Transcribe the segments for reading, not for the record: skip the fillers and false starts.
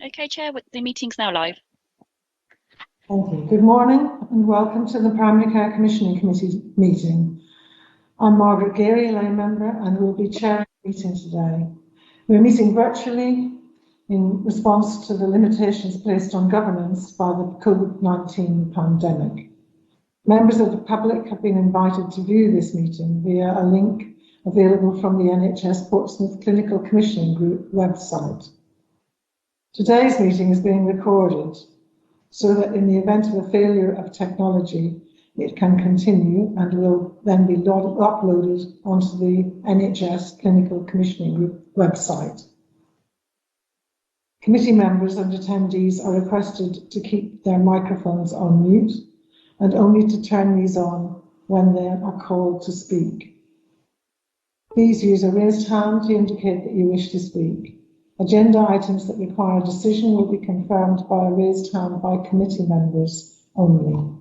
Okay, Chair, the meeting's now live. Thank you. Good morning and welcome to the Primary Care Commissioning Committee meeting. I'm Margaret Geary, lay member, and will be chairing the meeting today. We're meeting virtually in response to the limitations placed on governance by the COVID-19 pandemic. Members of the public have been invited to view this meeting via a link available from the NHS Portsmouth Clinical Commissioning Group website. Today's meeting is being recorded so that in the event of a failure of technology, it can continue and will then be uploaded onto the NHS Clinical Commissioning Group website. Committee members and attendees are requested to keep their microphones on mute and only to turn these on when they are called to speak. Please use a raised hand to indicate that you wish to speak. Agenda items that require a decision will be confirmed by a raised hand by committee members only.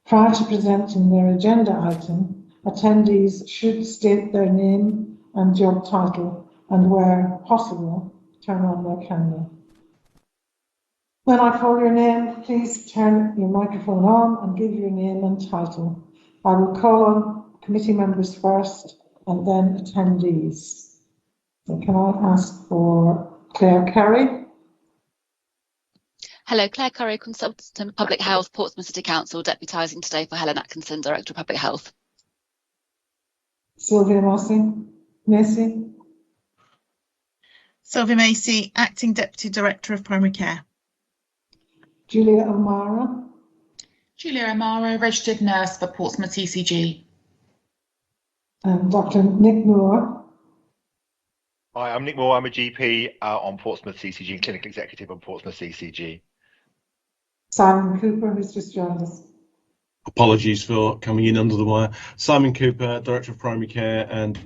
Prior to presenting their agenda item, attendees should state their name and job title and, where possible, turn on their camera. When I call your name, please turn your microphone on and give your name and title. I will call on committee members first and then attendees. So can I ask for Claire Curry? Hello, Claire Curry, Consultant Public Health, Portsmouth City Council, deputising today for Helen Atkinson, Director of Public Health. Sylvia Macy? Sylvia Macy, Acting Deputy Director of Primary Care. Julia O'Mara? Julia O'Mara, Registered Nurse for Portsmouth CCG. And Dr. Nick Moore? Hi, I'm Nick Moore. I'm a GP on Portsmouth CCG and Clinical Executive on Portsmouth CCG. Simon Cooper, who's just joined us. Apologies for coming in under the wire. Simon Cooper, Director of Primary Care and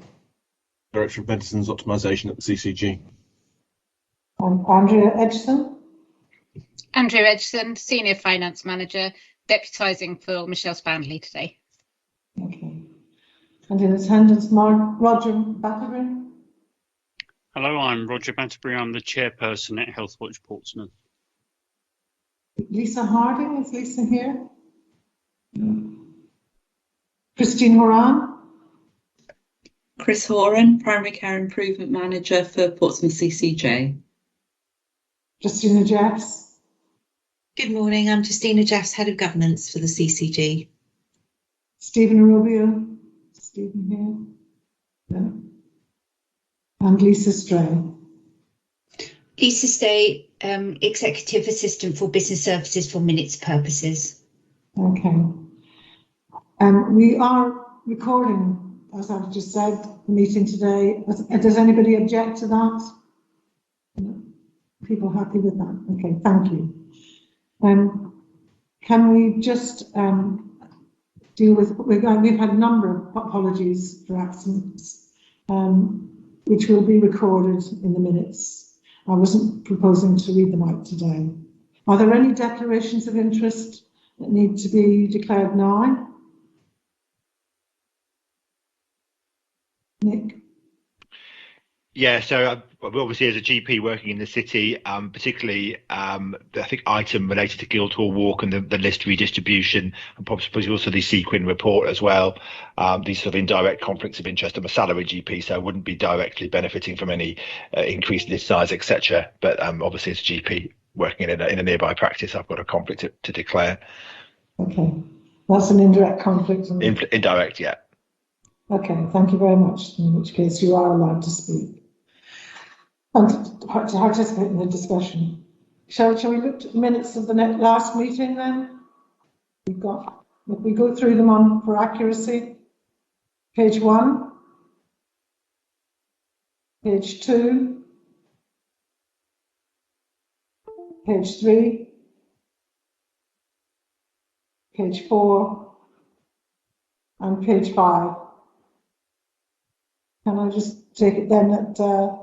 Director of Medicines Optimisation at the CCG. And Andrea Edgson? Andrea Edgson, Senior Finance Manager, deputising for Michelle Spanley today. Okay. And in attendance, Roger Batterbury? Hello, I'm Roger Batterbury. I'm the chairperson at Healthwatch Portsmouth. Lisa Harding, is Lisa here? No. Christine Horan? Chris Horan, Primary Care Improvement Manager for Portsmouth CCJ. Justina Jeffs? Good morning, I'm Justina Jeffs, Head of Governance for the CCG. Stephen Rubio? Stephen here? No. And Lisa Stray. Lisa Stay, Executive Assistant for Business Services for minutes purposes. Okay. We are recording, as I've just said, the meeting today. Does anybody object to that? No. People happy with that? Okay, thank you. Can we just deal with, we've had a number of apologies for absence, which will be recorded in the minutes. I wasn't proposing to read them out today. Are there any declarations of interest that need to be declared now? Nick? Yeah, so obviously as a GP working in the city, particularly I think item related to Guildhall Walk and the list redistribution, and possibly also the Sequin report as well. These sort of indirect conflicts of interest. I'm a salary GP, so I wouldn't be directly benefiting from any increased list size, etc. But obviously as a GP working in a nearby practice, I've got a conflict to declare. Okay, that's an indirect conflict. Indirect, yeah. Okay, thank you very much, in which case you are allowed to speak and to participate in the discussion. Shall we look at the minutes of the last meeting then? If we go through them for accuracy. Page 1, page 2, page 3, page 4, and page 5. Can I just take it then that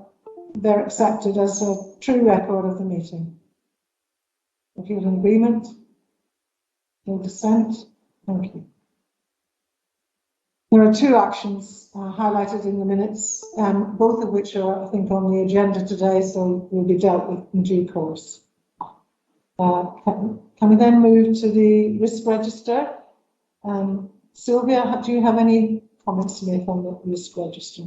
they're accepted as a true record of the meeting? If you're in agreement, no dissent, thank you. There are two actions highlighted in the minutes, both of which are, I think, on the agenda today, so will be dealt with in due course. Can we then move to the risk register? Sylvia, do you have any comments to make on the risk register?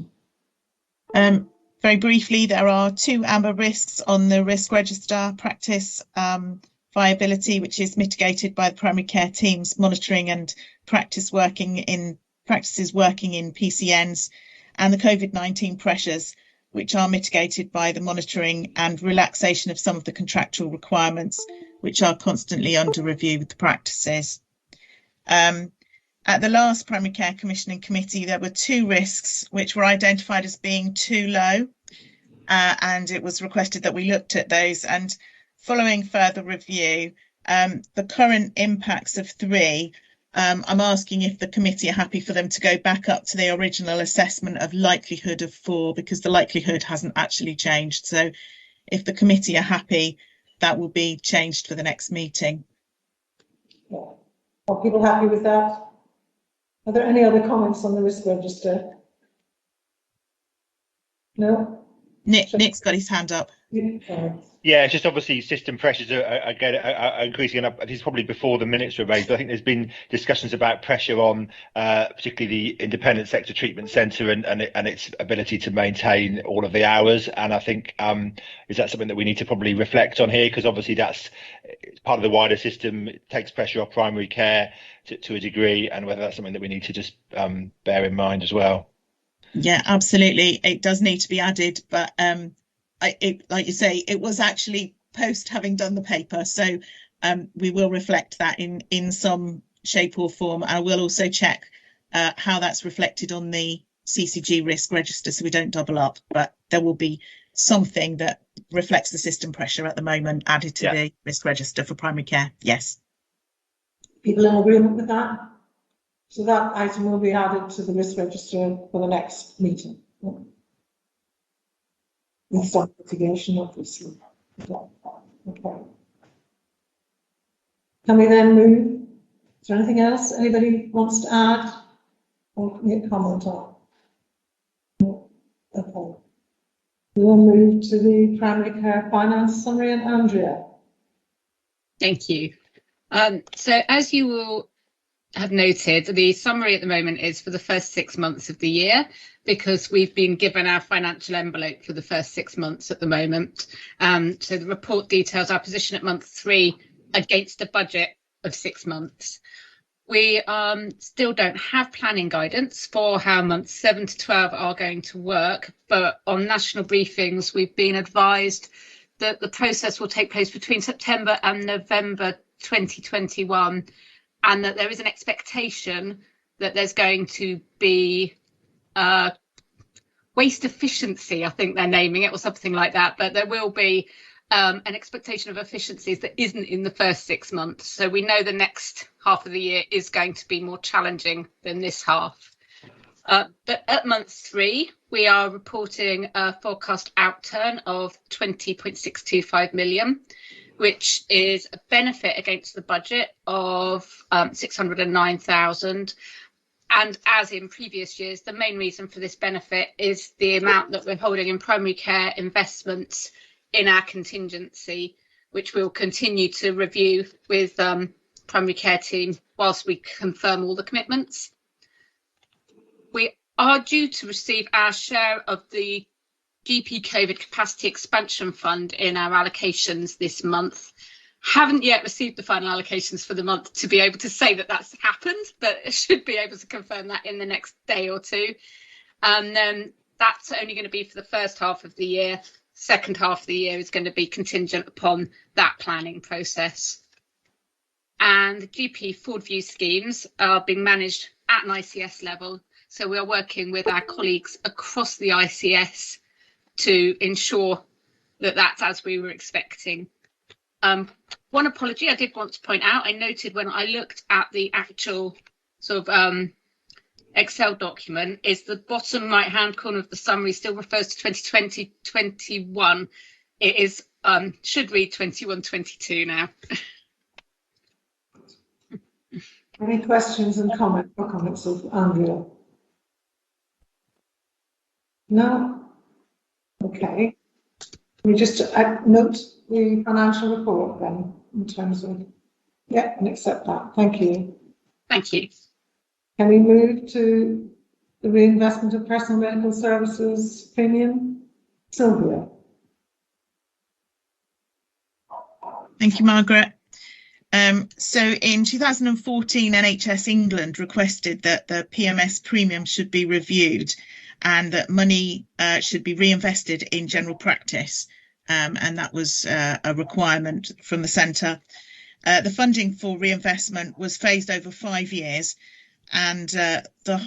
Very briefly, there are two amber risks on the risk register: practice viability, which is mitigated by the primary care team's monitoring and practices working in PCNs, and the COVID-19 pressures, which are mitigated by the monitoring and relaxation of some of the contractual requirements, which are constantly under review with the practices. At the last Primary Care Commissioning Committee, there were two risks which were identified as being too low, and it was requested that we looked at those. And following further review, the current impacts of 3, I'm asking if the committee are happy for them to go back up to the original assessment of likelihood of 4, because the likelihood hasn't actually changed. So if the committee are happy, that will be changed for the next meeting. Yeah. Are people happy with that? Are there any other comments on the risk register? No? Nick's got his hand up. Yeah, it's just obviously system pressures are increasing, and this is probably before the minutes were raised, but I think there's been discussions about pressure on particularly the Independent Sector Treatment Centre and its ability to maintain all of the hours. And I think, is that something that we need to probably reflect on here? Because obviously it's part of the wider system. It takes pressure off primary care to a degree, and whether that's something that we need to just bear in mind as well. Yeah, absolutely. It does need to be added, but like you say, it was actually post having done the paper, so we will reflect that in some shape or form. I will also check how that's reflected on the CCG risk register, so we don't double up, but there will be something that reflects the system pressure at the moment added to the risk register for primary care. Yes. People in agreement with that? So that item will be added to the risk register for the next meeting. With some mitigation, obviously. Okay. Can we then move? Is there anything else anybody wants to add or make comment on? No. Okay. We'll move to the primary care finance summary, and Andrea. Thank you. So as you will have noted, the summary at the moment is for the first 6 months of the year, because we've been given our financial envelope for the first 6 months at the moment. So the report details our position at month 3 against a budget of 6 months. We still don't have planning guidance for how months 7 to 12 are going to work, but on national briefings, we've been advised that the process will take place between September and November 2021, and that there is an expectation that there's going to be waste efficiency, I think they're naming it, or something like that, but there will be an expectation of efficiencies that isn't in the first 6 months. So we know the next half of the year is going to be more challenging than this half. But at month 3, we are reporting a forecast outturn of 20.625 million, which is a benefit against the budget of 609,000. And as in previous years, the main reason for this benefit is the amount that we're holding in primary care investments in our contingency, which we'll continue to review with primary care team whilst we confirm all the commitments. We are due to receive our share of the GP COVID Capacity Expansion Fund in our allocations this month. Haven't yet received the final allocations for the month to be able to say that that's happened, but I should be able to confirm that in the next day or two. And then that's only going to be for the first half of the year. Second half of the year is going to be contingent upon that planning process. And the GP forward view schemes are being managed at an ICS level. So we are working with our colleagues across the ICS to ensure that that's as we were expecting. One apology I did want to point out, I noted when I looked at the actual sort of Excel document, is the bottom right hand corner of the summary still refers to 2020-21. It is should read 21-22 now. Any questions and comments of Andrea? No? Okay. We just note the financial report then, in terms of, yeah, and accept that. Thank you. Thank you. Can we move to the reinvestment of personal medical services premium? Sylvia. Thank you, Margaret. So in 2014, NHS England requested that the PMS premium should be reviewed and that money should be reinvested in general practice. And that was a requirement from the centre. The funding for reinvestment was phased over 5 years, and for the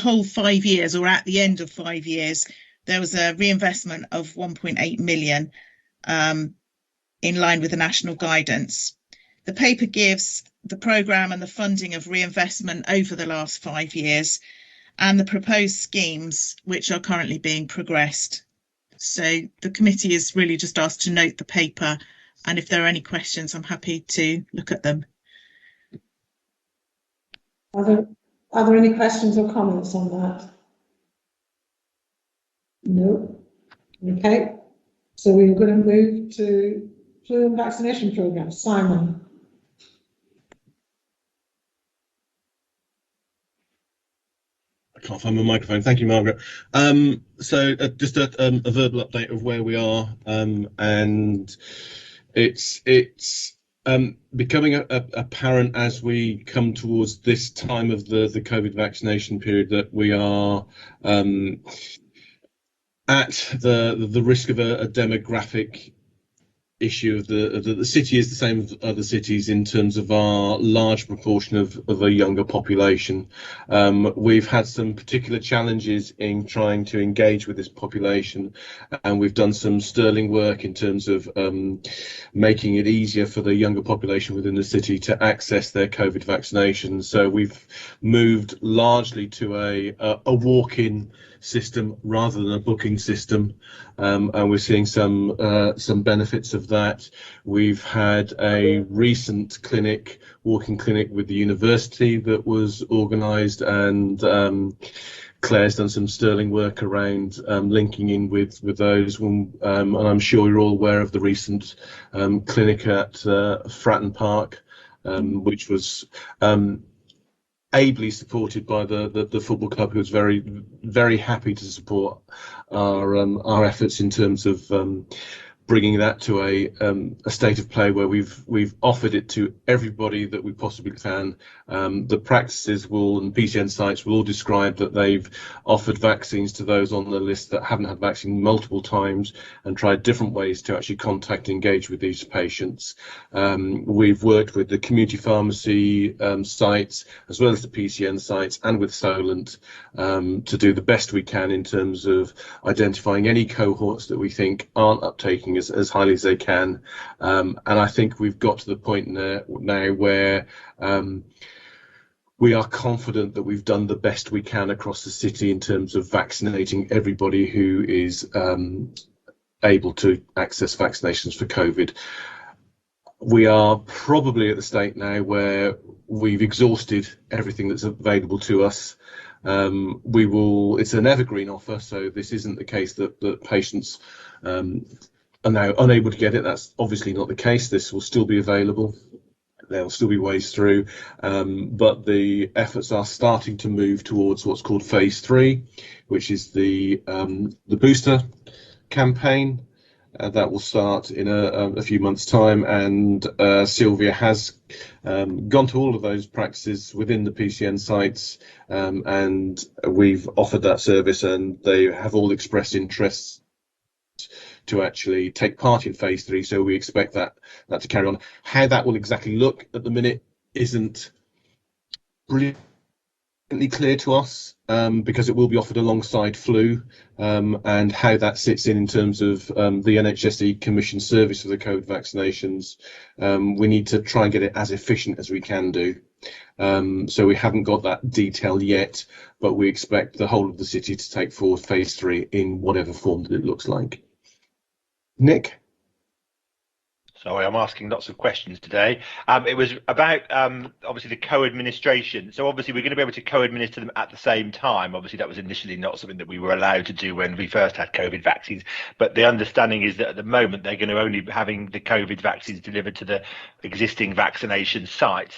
whole 5 years, or at the end of 5 years, there was a reinvestment of 1.8 million. In line with the national guidance. The paper gives the programme and the funding of reinvestment over the last 5 years and the proposed schemes which are currently being progressed. So the committee is really just asked to note the paper, and if there are any questions, I'm happy to look at them. Are there any questions or comments on that? No. Okay. So we're going to move to flu and vaccination programme. Simon. I can't find my microphone. Thank you, Margaret. So just a verbal update of where we are, and it's becoming apparent as we come towards this time of the COVID vaccination period that we are at the risk of a demographic issue of the city is the same as other cities in terms of our large proportion of a younger population. We've had some particular challenges in trying to engage with this population, and we've done some sterling work in terms of making it easier for the younger population within the city to access their COVID vaccinations. So we've moved largely to a walk-in system rather than a booking system, and we're seeing some benefits of that. We've had a recent walking clinic with the university that was organised, and Claire's done some sterling work around linking in with those, and I'm sure you're all aware of the recent clinic at Fratton Park, which was ably supported by the football club, who was very, very happy to support our efforts in terms of bringing that to a state of play where we've offered it to everybody that we possibly can. The practices and PCN sites will all describe that they've offered vaccines to those on the list that haven't had vaccine multiple times and tried different ways to actually contact and engage with these patients. We've worked with the community pharmacy sites as well as the PCN sites and with Solent to do the best we can in terms of identifying any cohorts that we think aren't uptaking as highly as they can, and I think we've got to the point now where we are confident that we've done the best we can across the city in terms of vaccinating everybody who is able to access vaccinations for COVID. We are probably at the state now where we've exhausted everything that's available to us. It's an evergreen offer, so this isn't the case that patients are now unable to get it. That's obviously not the case. This will still be available. There'll still be ways through, but the efforts are starting to move towards what's called phase 3, which is the booster campaign. That will start in a few months' time, and Sylvia has gone to all of those practices within the PCN sites, and we've offered that service, and they have all expressed interest to actually take part in phase 3, so we expect that to carry on. How that will exactly look at the minute isn't brilliantly clear to us, because it will be offered alongside flu, and how that sits in terms of the NHSE commission service for the COVID vaccinations. We need to try and get it as efficient as we can do. So we haven't got that detail yet, but we expect the whole of the city to take forward phase 3 in whatever form that it looks like. Nick? Sorry, I'm asking lots of questions today. It was about obviously the co-administration. So obviously we're going to be able to co-administer them at the same time. Obviously that was initially not something that we were allowed to do when we first had COVID vaccines. But the understanding is that at the moment they're going to only be having the COVID vaccines delivered to the existing vaccination sites.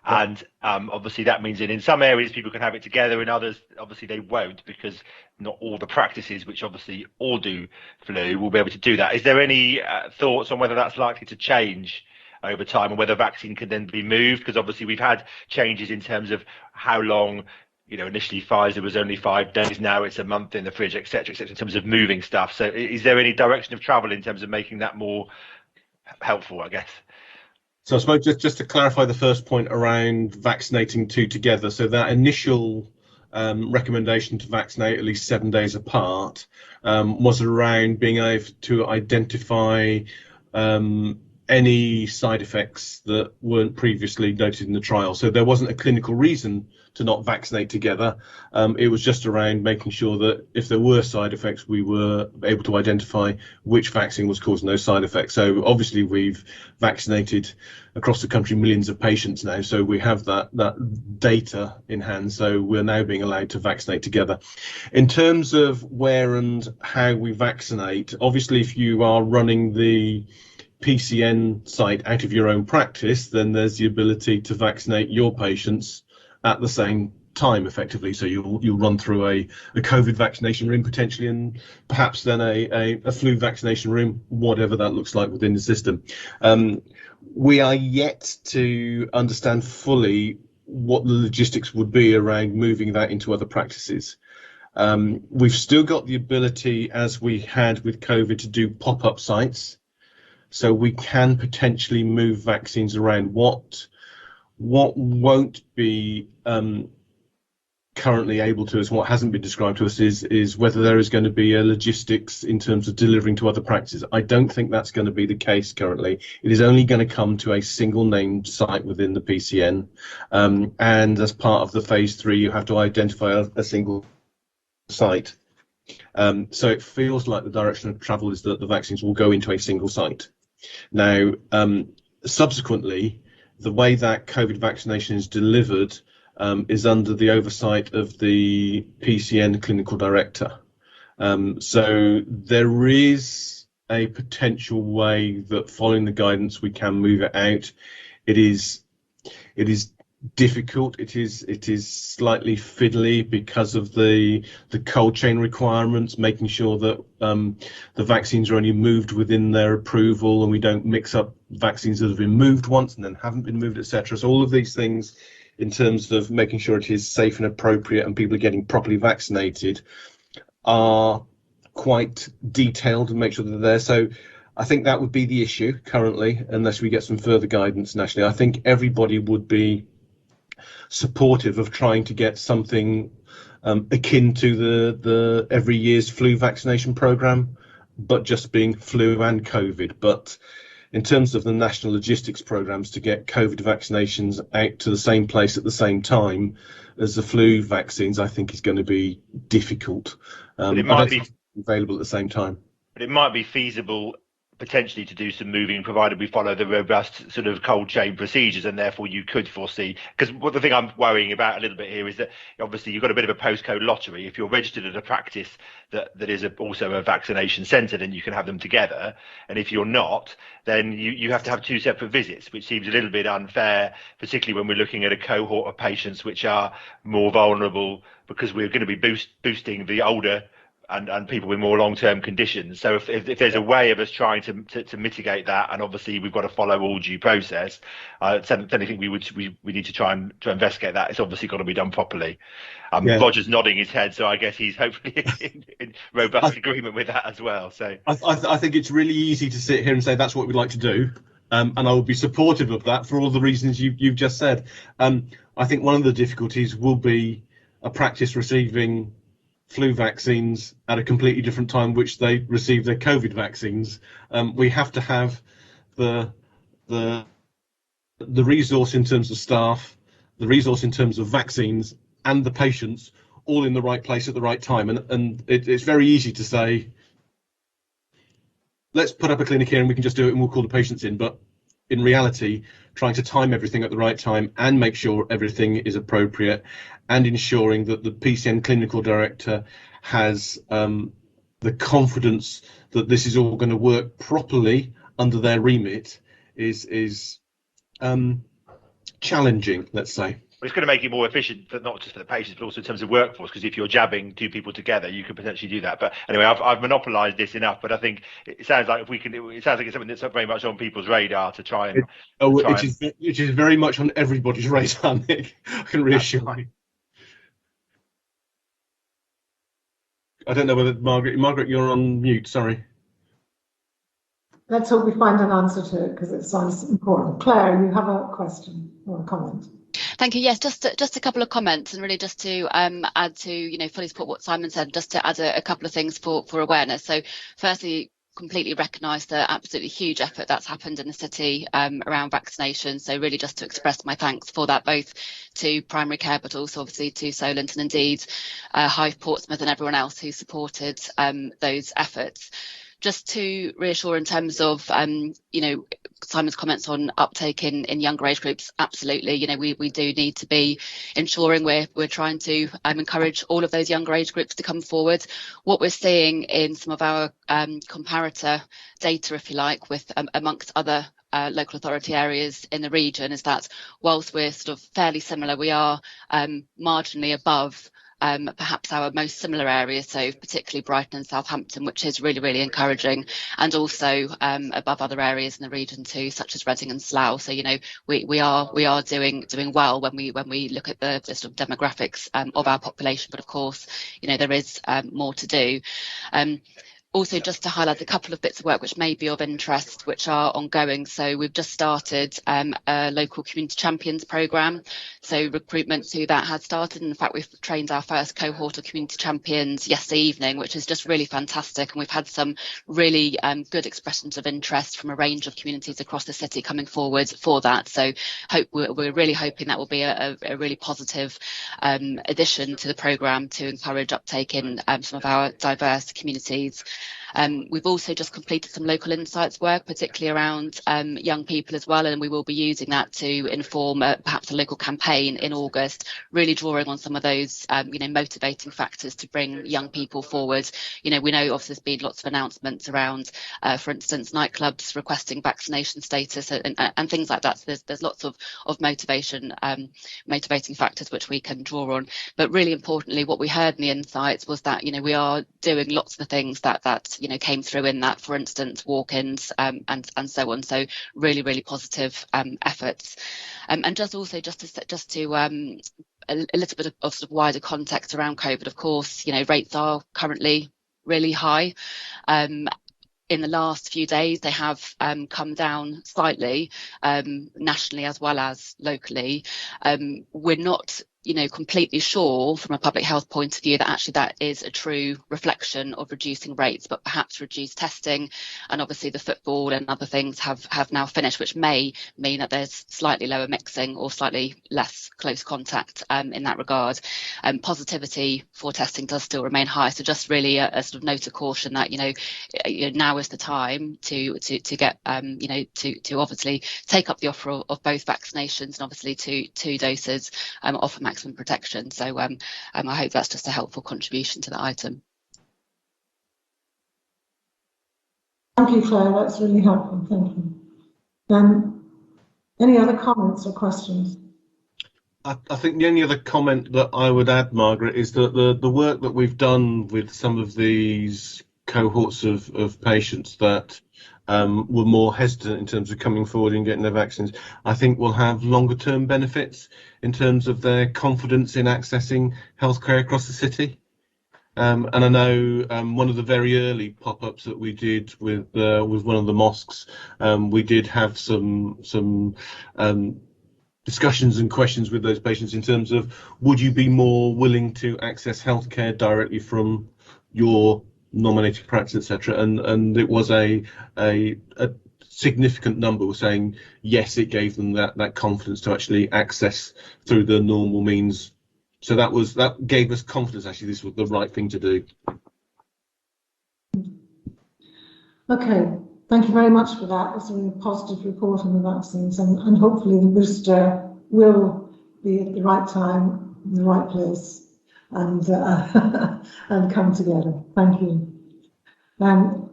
And obviously that means that in some areas people can have it together, in others obviously they won't, because not all the practices, which obviously all do flu, will be able to do that. Is there any thoughts on whether that's likely to change over time, and whether vaccine can then be moved? Because obviously we've had changes in terms of how long, you know, initially Pfizer was only 5 days, now it's a month in the fridge, etc., in terms of moving stuff. So is there any direction of travel in terms of making that more helpful, I guess? So I suppose just to clarify the first point around vaccinating two together. So that initial recommendation to vaccinate at least 7 days apart was around being able to identify any side effects that weren't previously noted in the trial. So there wasn't a clinical reason to not vaccinate together. It was just around making sure that if there were side effects, we were able to identify which vaccine was causing those side effects. So obviously we've vaccinated across the country millions of patients now, so we have that data in hand. So we're now being allowed to vaccinate together. In terms of where and how we vaccinate, obviously if you are running the PCN site out of your own practice, then there's the ability to vaccinate your patients at the same time effectively. So you'll run through a COVID vaccination room potentially, and perhaps then a flu vaccination room, whatever that looks like within the system. We are yet to understand fully what the logistics would be around moving that into other practices. We've still got the ability, as we had with COVID, to do pop-up sites. So we can potentially move vaccines around. What won't be currently able to us, what hasn't been described to us, is whether there is going to be a logistics in terms of delivering to other practices. I don't think that's going to be the case currently. It is only going to come to a single named site within the PCN, and as part of the phase 3 you have to identify a single site. So it feels like the direction of travel is that the vaccines will go into a single site. Now, subsequently, the way that COVID vaccination is delivered is under the oversight of the PCN clinical director. So there is a potential way that, following the guidance, we can move it out. It is difficult. It is slightly fiddly because of the cold chain requirements, making sure that the vaccines are only moved within their approval, and we don't mix up vaccines that have been moved once and then haven't been moved, etc. So all of these things, in terms of making sure it is safe and appropriate and people are getting properly vaccinated, are quite detailed and make sure that they're there. So I think that would be the issue currently, unless we get some further guidance nationally. I think everybody would be supportive of trying to get something akin to the every year's flu vaccination program, but just being flu and COVID. But in terms of the national logistics programs to get COVID vaccinations out to the same place at the same time as the flu vaccines, I think is going to be difficult. But it might be available at the same time. But it might be feasible potentially to do some moving, provided we follow the robust sort of cold chain procedures, and therefore you could foresee, because the thing I'm worrying about a little bit here is that obviously you've got a bit of a postcode lottery. If you're registered at a practice that is also a vaccination centre, then you can have them together, and if you're not, then you have to have 2 separate visits, which seems a little bit unfair, particularly when we're looking at a cohort of patients which are more vulnerable, because we're going to be boosting the older and people with more long-term conditions. So if there's a way of us trying to mitigate that, and obviously we've got to follow all due process, then I think we need to try to investigate that. It's obviously got to be done properly. Roger's nodding his head, so I guess he's hopefully in robust agreement with that as well. So I think it's really easy to sit here and say that's what we'd like to do, and I would be supportive of that for all the reasons you've just said. I think one of the difficulties will be a practice receiving flu vaccines at a completely different time which they receive their COVID vaccines. We have to have the resource in terms of staff, the resource in terms of vaccines, and the patients all in the right place at the right time. And it's very easy to say let's put up a clinic here and we can just do it and we'll call the patients in. But in reality, trying to time everything at the right time and make sure everything is appropriate, and ensuring that the PCN clinical director has the confidence that this is all going to work properly under their remit is challenging, let's say. It's going to make it more efficient, but not just for the patients, but also in terms of workforce. Because if you're jabbing two people together, you could potentially do that. But anyway, I've monopolised this enough. But I think it sounds like if we can, it sounds like it's something that's very much on people's radar to try and. It is very much on everybody's radar, Nick. I can reassure you. I don't know whether Margaret, you're on mute. Sorry. Let's hope we find an answer to it because it sounds important. Claire, you have a question or a comment? Thank you. Yes, just a couple of comments, and really just to add to, fully support what Simon said, just to add a couple of things for awareness. So firstly, completely recognise the absolutely huge effort that's happened in the city around vaccination. So really just to express my thanks for that, both to primary care, but also obviously to Solent and indeed Hive, Portsmouth and everyone else who supported those efforts. Just to reassure in terms of, Simon's comments on uptake in younger age groups, absolutely. We do need to be ensuring we're trying to encourage all of those younger age groups to come forward. What we're seeing in some of our comparator data, if you like, with amongst other local authority areas in the region, is that whilst we're sort of fairly similar, we are marginally above perhaps our most similar areas, so particularly Brighton and Southampton, which is really, really encouraging, and also above other areas in the region too, such as Reading and Slough. So we are doing well when we look at the sort of demographics of our population, but of course there is more to do. Also, just to highlight a couple of bits of work which may be of interest, which are ongoing. So we've just started a local community champions programme. So recruitment to that has started. In fact, we've trained our first cohort of community champions yesterday evening, which is just really fantastic. And we've had some really good expressions of interest from a range of communities across the city coming forward for that. So we're really hoping that will be a really positive addition to the programme to encourage uptake in some of our diverse communities. We've also just completed some local insights work, particularly around young people as well, and we will be using that to inform perhaps a local campaign in August, really drawing on some of those motivating factors to bring young people forward. We know obviously there's been lots of announcements around, for instance, nightclubs requesting vaccination status and things like that. So there's lots of motivating factors which we can draw on. But really importantly, what we heard in the insights was that we are doing lots of the things that came through in that, for instance, walk-ins and so on. So really, really positive efforts. And just to a little bit of sort of wider context around COVID. Of course, rates are currently really high. In the last few days, they have come down slightly, nationally as well as locally. We're not completely sure from a public health point of view that actually that is a true reflection of reducing rates, but perhaps reduced testing, and obviously the football and other things have now finished, which may mean that there's slightly lower mixing or slightly less close contact in that regard. Positivity for testing does still remain high, so just really a sort of note of caution that now is the time to get to obviously take up the offer of both vaccinations and obviously two doses offer maximum protection. So I hope that's just a helpful contribution to the item. Thank you, Claire. That's really helpful. Thank you. Any other comments or questions? I think the only other comment that I would add, Margaret, is that the work that we've done with some of these cohorts of patients that were more hesitant in terms of coming forward and getting their vaccines, I think will have longer term benefits in terms of their confidence in accessing healthcare across the city. And I know one of the very early pop-ups that we did with one of the mosques, we did have some discussions and questions with those patients in terms of, would you be more willing to access healthcare directly from your nominated practice, etc. And it was a significant number were saying yes, it gave them that confidence to actually access through the normal means. So that gave us confidence actually this was the right thing to do. Okay, thank you very much for that. It's a really positive report on the vaccines, and hopefully the booster will be at the right time, in the right place, and and come together. Thank you. And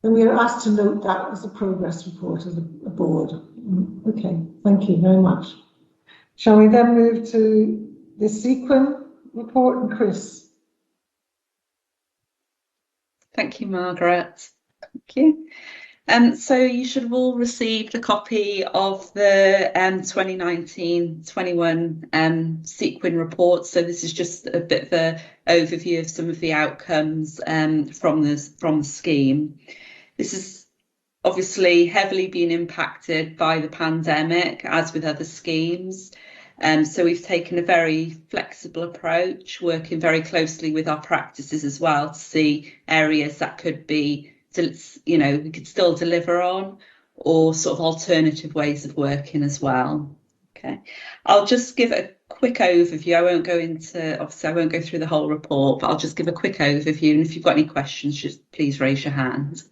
we are asked to note that as a progress report of the board. Okay, thank you very much. Shall we then move to the Sequin report, and Chris? Thank you, Margaret. Thank you. So you should have all received a copy of the 2019-21 Sequin report. So this is just a bit of an overview of some of the outcomes from the scheme. This is obviously heavily been impacted by the pandemic, as with other schemes. So we've taken a very flexible approach, working very closely with our practices as well to see areas that could be, we could still deliver on, or sort of alternative ways of working as well. Okay, I'll just give a quick overview. I won't go through the whole report, but I'll just give a quick overview. And if you've got any questions, just please raise your hand.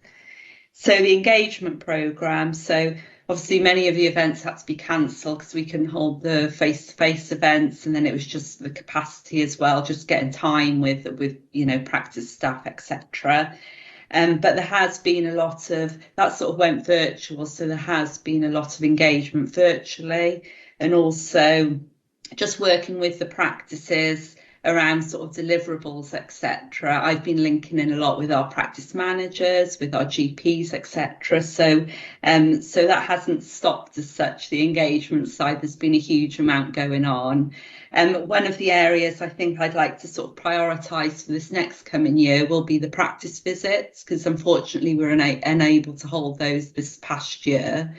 So the engagement programme, so obviously many of the events had to be cancelled because we couldn't hold the face-to-face events, and then it was just the capacity as well, just getting time with practice staff, etc. But there has been a lot of, that sort of went virtual, so there has been a lot of engagement virtually, and also just working with the practices around sort of deliverables, etc. I've been linking in a lot with our practice managers, with our GPs, etc. So that hasn't stopped as such. The engagement side, there's been a huge amount going on. One of the areas I think I'd like to sort of prioritise for this next coming year will be the practice visits, because unfortunately we're unable to hold those this past year.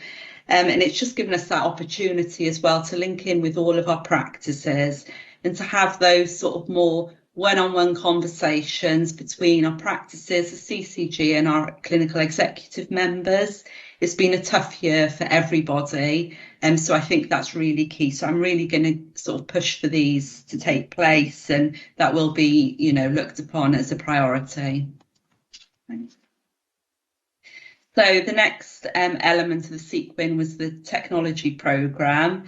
And it's just given us that opportunity as well to link in with all of our practices and to have those sort of more one-on-one conversations between our practices, the CCG and our clinical executive members. It's been a tough year for everybody, and so I think that's really key. So I'm really going to sort of push for these to take place, and that will be, looked upon as a priority. Thanks. So the next element of the Sequin was the technology programme.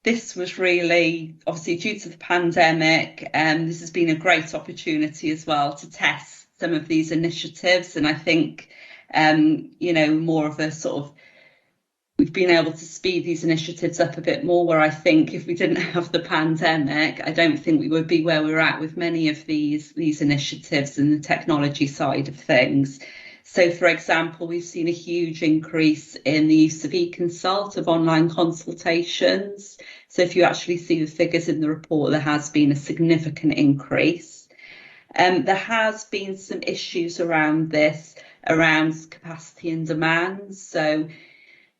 This was really, obviously, due to the pandemic, this has been a great opportunity as well to test some of these initiatives. And I think, more of a sort of, we've been able to speed these initiatives up a bit more, where I think if we didn't have the pandemic, I don't think we would be where we're at with many of these initiatives and the technology side of things. So, for example, we've seen a huge increase in the use of eConsult, of online consultations. So if you actually see the figures in the report, there has been a significant increase. There has been some issues around this, around capacity and demand. So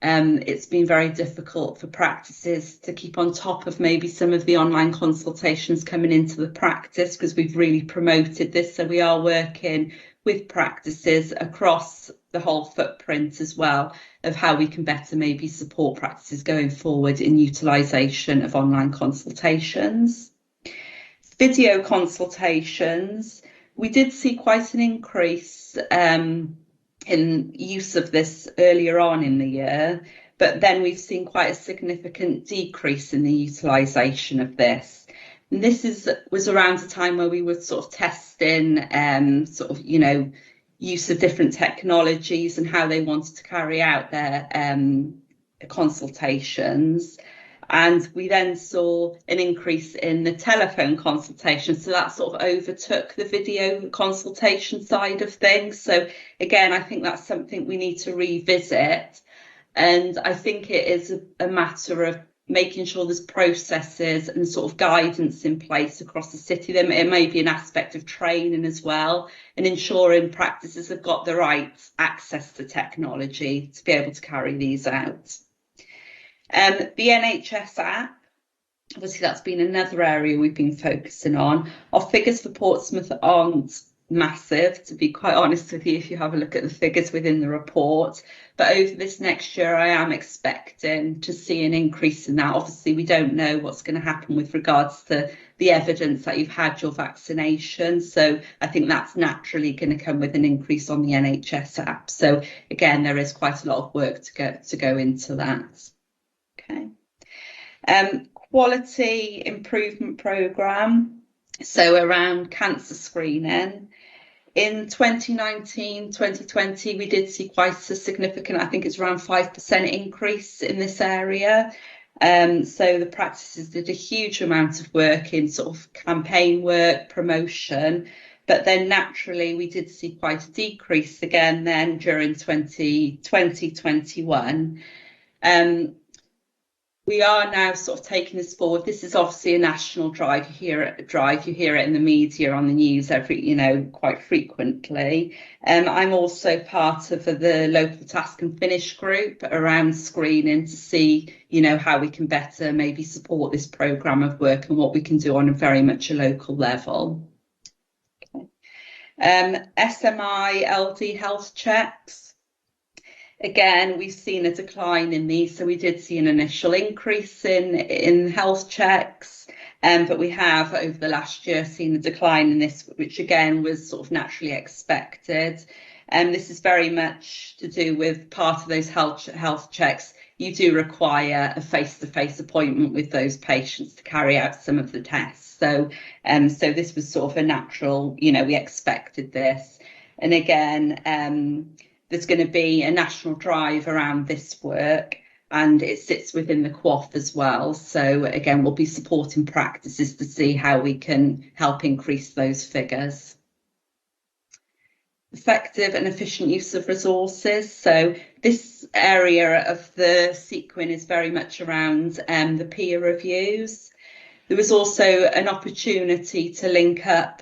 it's been very difficult for practices to keep on top of maybe some of the online consultations coming into the practice, because we've really promoted this. So we are working with practices across the whole footprint as well, of how we can better maybe support practices going forward in utilisation of online consultations. Video consultations, we did see quite an increase in use of this earlier on in the year, but then we've seen quite a significant decrease in the utilisation of this. And this was around a time where we were sort of testing use of different technologies and how they wanted to carry out their consultations. And we then saw an increase in the telephone consultation. So that sort of overtook the video consultation side of things. So again, I think that's something we need to revisit. And I think it is a matter of making sure there's processes and sort of guidance in place across the city. It may be an aspect of training as well, and ensuring practices have got the right access to technology to be able to carry these out. The NHS app, obviously that's been another area we've been focusing on. Our figures for Portsmouth aren't massive, to be quite honest with you, if you have a look at the figures within the report. But over this next year, I am expecting to see an increase in that. Obviously, we don't know what's going to happen with regards to the evidence that you've had your vaccination. So I think that's naturally going to come with an increase on the NHS app. So again, there is quite a lot of work to go into that. Okay. Quality improvement programme. So around cancer screening. In 2019, 2020, we did see quite a significant, I think it's around 5% increase in this area. So the practices did a huge amount of work in sort of campaign work, promotion, but then naturally we did see quite a decrease again then during 2021. We are now sort of taking this forward. This is obviously a national drive. You hear it in the media, on the news quite frequently. I'm also part of the local task and finish group around screening to see, how we can better maybe support this programme of work and what we can do on a very much a local level. Okay. SMI LD health checks. Again, we've seen a decline in these, so we did see an initial increase in health checks, but we have over the last year seen a decline in this, which again was sort of naturally expected. This is very much to do with part of those health checks. You do require a face-to-face appointment with those patients to carry out some of the tests. So this was sort of a natural, we expected this. And again, there's going to be a national drive around this work, and it sits within the QOF as well. So again, we'll be supporting practices to see how we can help increase those figures. Effective and efficient use of resources. So this area of the sequin is very much around the peer reviews. There was also an opportunity to link up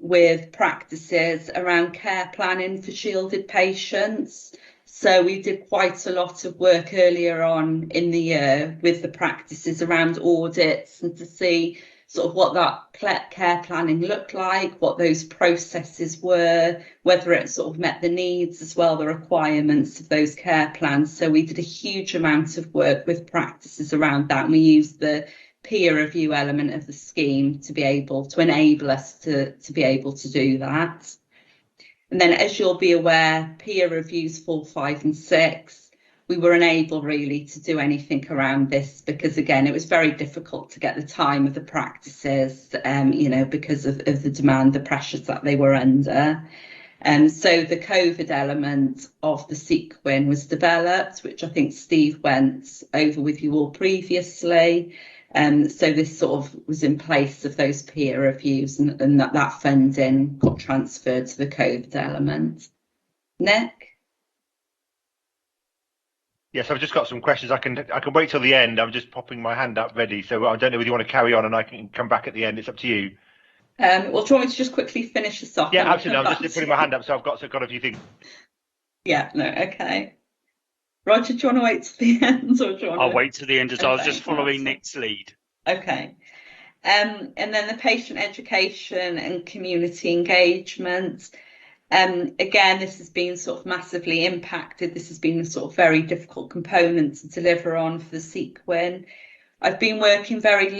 with practices around care planning for shielded patients. So we did quite a lot of work earlier on in the year with the practices around audits and to see sort of what that care planning looked like, what those processes were, whether it sort of met the needs as well, the requirements of those care plans. So we did a huge amount of work with practices around that, and we used the peer review element of the scheme to be able to enable us to be able to do that. And then, as you'll be aware, peer reviews 4, 5 and 6, we were unable really to do anything around this because again it was very difficult to get the time of the practices because of the demand, the pressures that they were under. So the COVID element of the sequin was developed, which I think Steve went over with you all previously. So this sort of was in place of those peer reviews, and that funding got transferred to the COVID element. Nick? Yes, I've just got some questions. I can wait till the end. I'm just popping my hand up ready. So I don't know whether you want to carry on and I can come back at the end. It's up to you. Well, do you want me to just quickly finish this off? Yeah, absolutely. I'm just putting my hand up, so I've got a few things. Yeah, no, okay. Roger, do you want to wait till the end, or do you want I'll wait till the end, as I was just following Nick's lead. Okay. And then the patient education and community engagement. Again, this has been sort of massively impacted. This has been a sort of very difficult component to deliver on for the sequin. I've been working very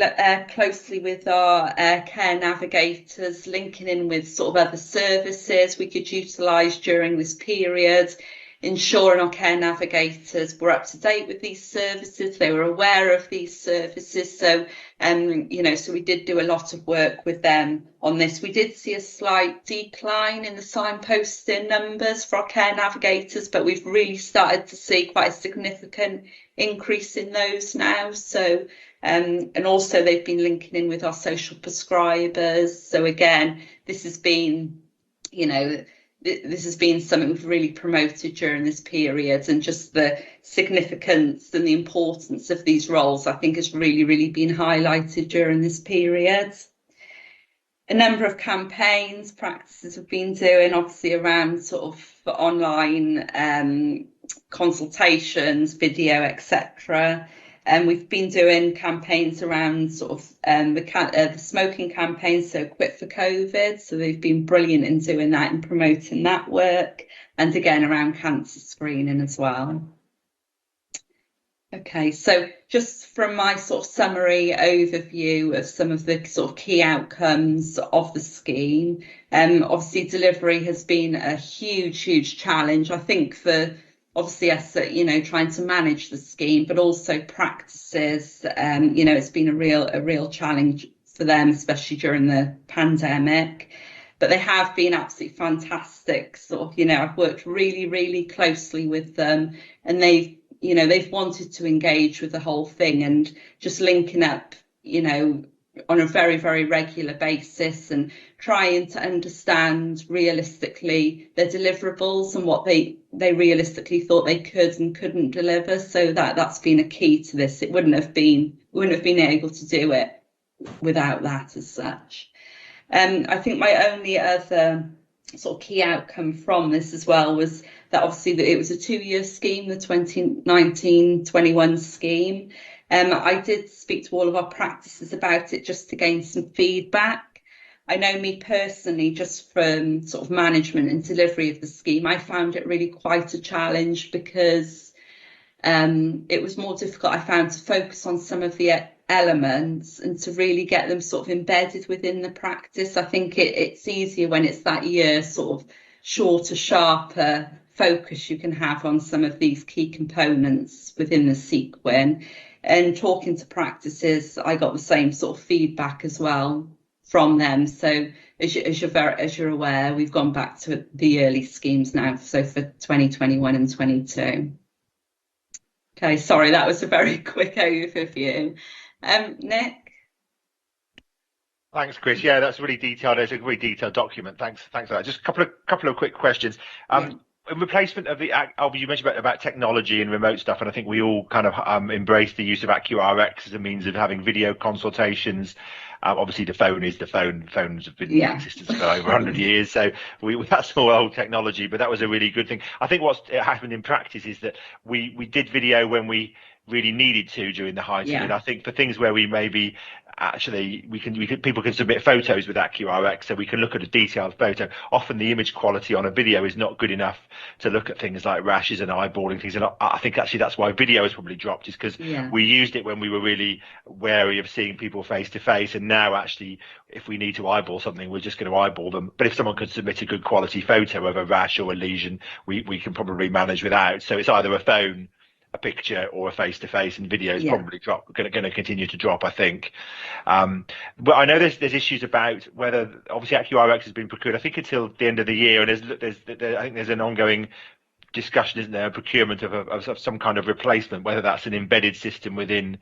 closely with our care navigators, linking in with sort of other services we could utilise during this period, ensuring our care navigators were up to date with these services, they were aware of these services. So, so we did do a lot of work with them on this. We did see a slight decline in the signposting numbers for our care navigators, but we've really started to see quite a significant increase in those now. So, and also they've been linking in with our social prescribers. So again, this has been, this has been something we've really promoted during this period, and just the significance and the importance of these roles, I think, has really, really been highlighted during this period. A number of campaigns practices have been doing, obviously around sort of online consultations, video, etc. we've been doing campaigns around sort of the smoking campaign, so Quit for COVID. So they've been brilliant in doing that and promoting that work, and again around cancer screening as well. Okay, so just from my sort of summary overview of some of the sort of key outcomes of the scheme, obviously delivery has been a huge challenge, I think, for obviously us, trying to manage the scheme, but also practices. It's been a real challenge for them, especially during the pandemic. But they have been absolutely fantastic. I've worked really closely with them, and they've wanted to engage with the whole thing and just linking up, on a very regular basis and trying to understand realistically their deliverables and what they realistically thought they could and couldn't deliver. So that's been a key to this. It wouldn't have been able to do it without that as such. I think my only other sort of key outcome from this as well was that obviously it was a 2-year scheme, the 2019-21 scheme. I did speak to all of our practices about it just to gain some feedback. I know me personally, just from sort of management and delivery of the scheme, I found it really quite a challenge because it was more difficult, I found, to focus on some of the elements and to really get them sort of embedded within the practice. I think it's easier when it's that year sort of shorter, sharper focus you can have on some of these key components within the sequin. And talking to practices, I got the same sort of feedback as well from them. So as you're aware, we've gone back to the early schemes now, so for 2021 and 22. Okay, sorry, that was a very quick overview. Nick? Thanks, Chris. Yeah, that's really detailed. It's a really detailed document. Thanks for that. Just a couple of quick questions. In replacement of you mentioned about technology and remote stuff, and I think we all kind of embrace the use of AccuRx as a means of having video consultations. Obviously, the phone is the phone. Phones have been in existence for over 100 years, so that's all old technology. But that was a really good thing. I think what's happened in practice is that we did video when we really needed to during the height of it. And I think for things where we maybe people can submit photos with AccuRx, so we can look at a detailed photo. Often the image quality on a video is not good enough to look at things like rashes and eyeballing things. And I think actually that's why video has probably dropped, is because we used it when we were really wary of seeing people face to face. And now actually, if we need to eyeball something, we're just going to eyeball them. But if someone could submit a good quality photo of a rash or a lesion, we can probably manage without. So it's either a phone, a picture, or a face-to-face, and video is probably going to continue to drop, I think. But I know there's issues about whether, obviously AccuRx has been procured, I think, until the end of the year, and I think there's an ongoing discussion, isn't there, procurement of some kind of replacement, whether that's an embedded system within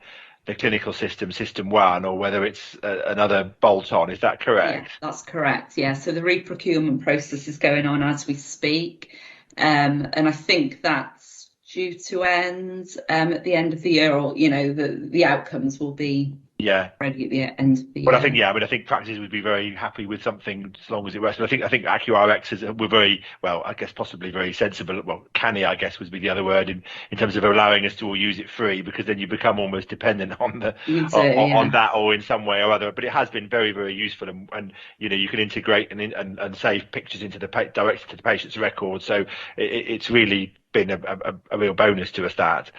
the clinical system 1, or whether it's another bolt-on. Is that correct? Yeah, that's correct. Yeah, so the re-procurement process is going on as we speak, and I think that's due to end at the end of the year, or the outcomes will be ready at the end of the year. But I think practices would be very happy with something as long as it works. But I think AccuRx were very, well, I guess possibly very sensible. Well, canny, I guess, would be the other word in terms of allowing us to all use it free, because then you become almost dependent on on that, or in some way or other. But it has been very useful, and you can integrate and save pictures into directly to the patient's record. So it's really been a real bonus to us, that.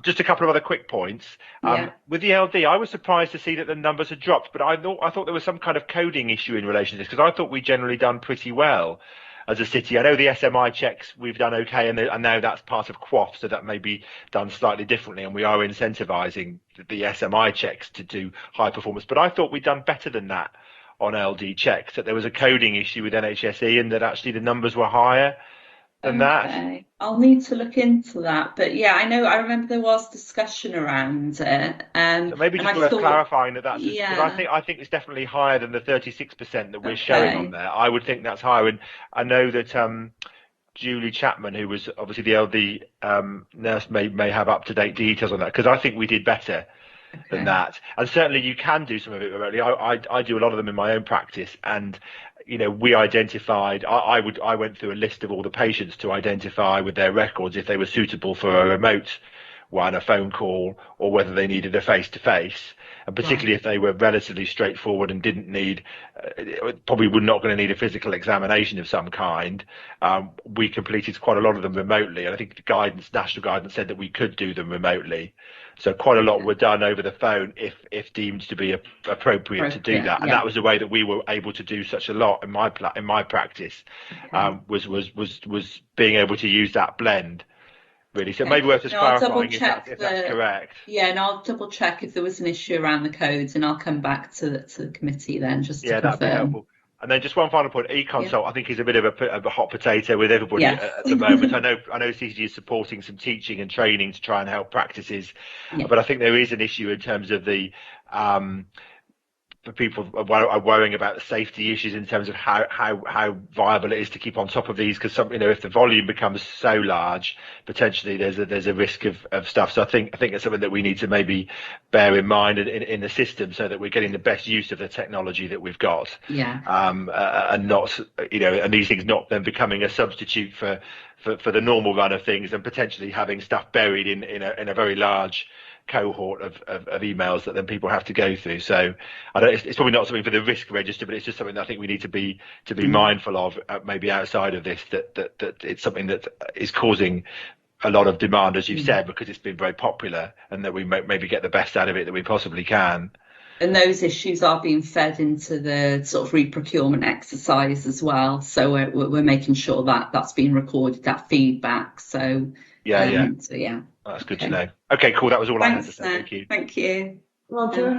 Just a couple of other quick points. With the LD, I was surprised to see that the numbers had dropped, but I thought there was some kind of coding issue in relation to this, because I thought we'd generally done pretty well as a city. I know the SMI checks we've done okay, and now that's part of QOF, so that may be done slightly differently, and we are incentivising the SMI checks to do high performance. But I thought we'd done better than that on LD checks, that there was a coding issue with NHSE, and that actually the numbers were higher than that. I'll need to look into that, but I remember there was discussion around it. So maybe just worth clarifying that's I think it's definitely higher than the 36% that we're showing on there. I would think that's higher, and I know that Julie Chapman, who was obviously the LD nurse, may have up-to-date details on that, because I think we did better than that. And certainly you can do some of it remotely. I do a lot of them in my own practice, and we identified, I went through a list of all the patients to identify with their records if they were suitable for a remote one, a phone call, or whether they needed a face-to-face. And particularly if they were relatively straightforward and didn't need, probably were not going to need a physical examination of some kind, we completed quite a lot of them remotely. And I think the guidance, national guidance, said that we could do them remotely. So quite a lot were done over the phone if deemed to be appropriate to do that. And that was the way that we were able to do such a lot in my practice, was being able to use that blend. Really, so maybe worth just clarifying if that's correct. Yeah, and I'll double check if there was an issue around the codes, and I'll come back to the committee then just to confirm. That'd be helpful. And then just one final point, e-consult I think is a bit of a hot potato with everybody at the moment. I know CCG is supporting some teaching and training to try and help practices, but I think there is an issue in terms of the people are worrying about the safety issues in terms of how viable it is to keep on top of these, because if the volume becomes so large, potentially there's a risk of stuff. So I think it's something that we need to maybe bear in mind in the system, so that we're getting the best use of the technology that we've got. And not and these things not then becoming a substitute for the normal run of things, and potentially having stuff buried in a very large cohort of emails that then people have to go through. So it's probably not something for the risk register, but it's just something that I think we need to be mindful of, maybe outside of this, that it's something that is causing a lot of demand, as you've said, because it's been very popular, and that we maybe get the best out of it that we possibly can. And those issues are being fed into the sort of re-procurement exercise as well. So we're making sure that that's being recorded, that feedback. So that's good to know. Okay, cool. That was all I had to say. Thank you. Thank you, Roger.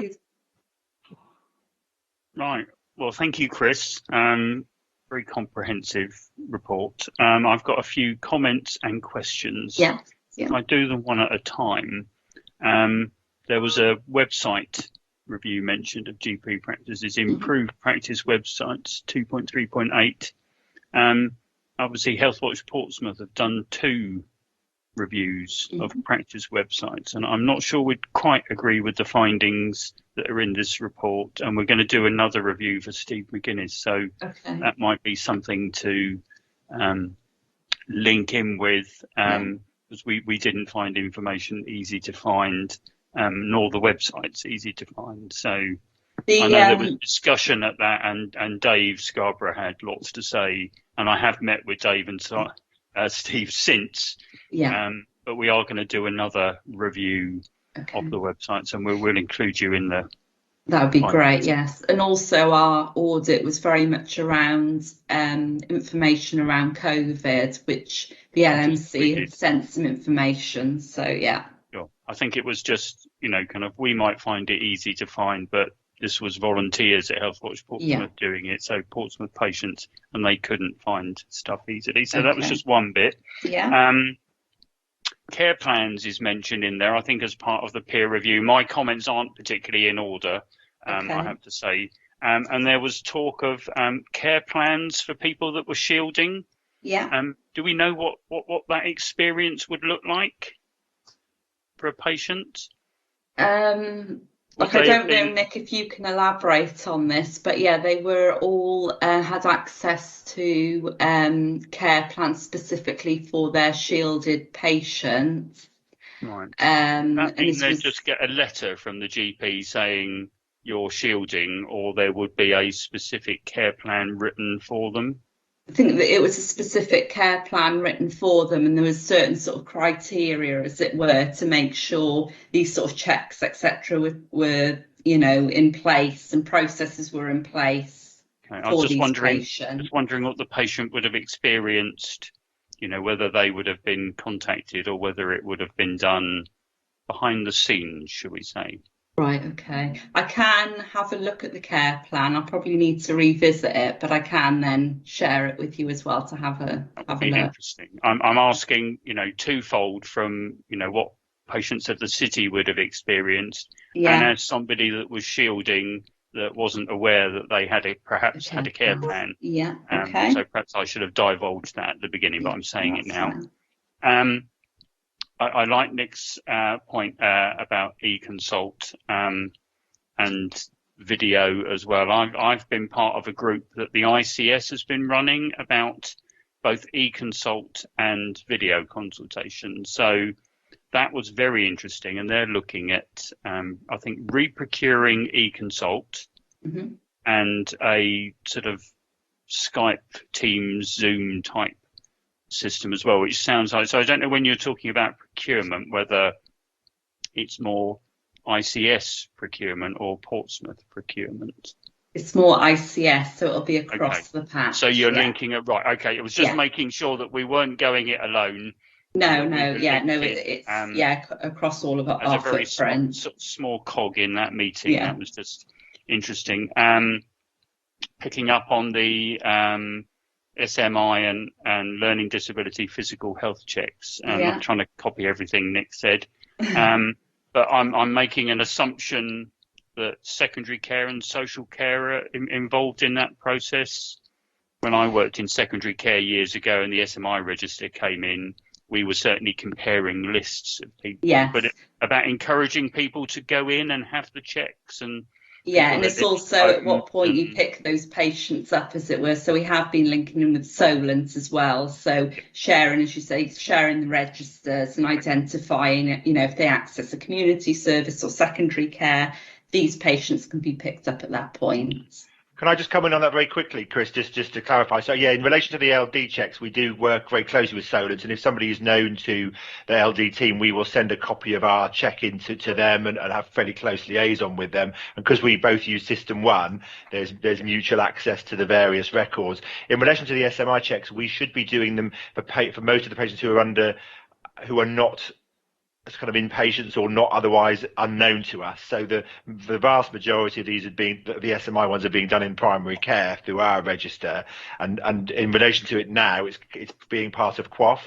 Right. Well, thank you, Chris. Very comprehensive report. I've got a few comments and questions. Yeah. I do them one at a time. There was a website review mentioned of GP practices, improved practice websites 2.3.8. Obviously, Healthwatch Portsmouth have done 2 reviews of practice websites, and I'm not sure we'd quite agree with the findings that are in this report, and we're going to do another review for Steve McGuinness, so that might be something to link in with, because we didn't find information easy to find, nor the websites easy to find. So I know there was discussion at that, and Dave Scarborough had lots to say, and I have met with Dave and Steve since, but we are going to do another review of the websites, and we'll include you in the. That would be great, yes. And also our audit was very much around information around COVID, which the LMC had sent some information. So Sure. I think it was just, we might find it easy to find, but this was volunteers at Healthwatch Portsmouth doing it, so Portsmouth patients, and they couldn't find stuff easily. So that was just one bit. Care plans is mentioned in there, I think, as part of the peer review. My comments aren't particularly in order, I have to say. And there was talk of care plans for people that were shielding. Do we know what that experience would look like for a patient? I don't know, Nick, if you can elaborate on this, but they were all had access to care plans specifically for their shielded patients. Right. That means they just get a letter from the GP saying you're shielding, or there would be a specific care plan written for them? I think that it was a specific care plan written for them, and there was certain sort of criteria, as it were, to make sure these sort of checks, etc., were in place, and processes were in place. I was just wondering what the patient would have experienced, whether they would have been contacted or whether it would have been done behind the scenes, should we say. Right, okay. I can have a look at the care plan. I'll probably need to revisit it, but I can then share it with you as well to have a look. Interesting. I'm asking, twofold from, what patients of the city would have experienced, and as somebody that was shielding that wasn't aware that they had perhaps had a care plan. So perhaps I should have divulged that at the beginning, but I'm saying it now. I like Nick's point about e-consult and video as well. I've been part of a group that the ICS has been running about both e-consult and video consultation. So that was very interesting, and they're looking at, I think, re-procuring eConsult and a sort of Skype, Teams, Zoom type system as well, which sounds like, so I don't know when you're talking about procurement, whether it's more ICS procurement or Portsmouth procurement. It's more ICS, so it'll be across the patch. So you're linking it, right? Okay, it was just making sure that we weren't going it alone. It's across all of our as a very small cog in that meeting. Yeah. That was just interesting. Picking up on the SMI and learning disability physical health checks. I'm not trying to copy everything Nick said, but I'm making an assumption that secondary care and social care are involved in that process. When I worked in secondary care years ago and the SMI register came in, we were certainly comparing lists of people. Yes. But about encouraging people to go in and have the checks and and it's also at what point you pick those patients up, as it were. So we have been linking them with Solent as well. So sharing, as you say, sharing the registers and identifying, you know, if they access a community service or secondary care, these patients can be picked up at that point. Can I just come in on that very quickly, Chris, just to clarify? So, in relation to the LD checks, we do work very closely with Solent, and if somebody is known to the LD team, we will send a copy of our check-in to them and have fairly close liaison with them. And because we both use System 1, there's mutual access to the various records. In relation to the SMI checks, we should be doing them for most of the patients who are not as kind of inpatients or not otherwise unknown to us. So the vast majority of these the SMI ones are being done in primary care through our register, and in relation to it now, it's being part of QOF.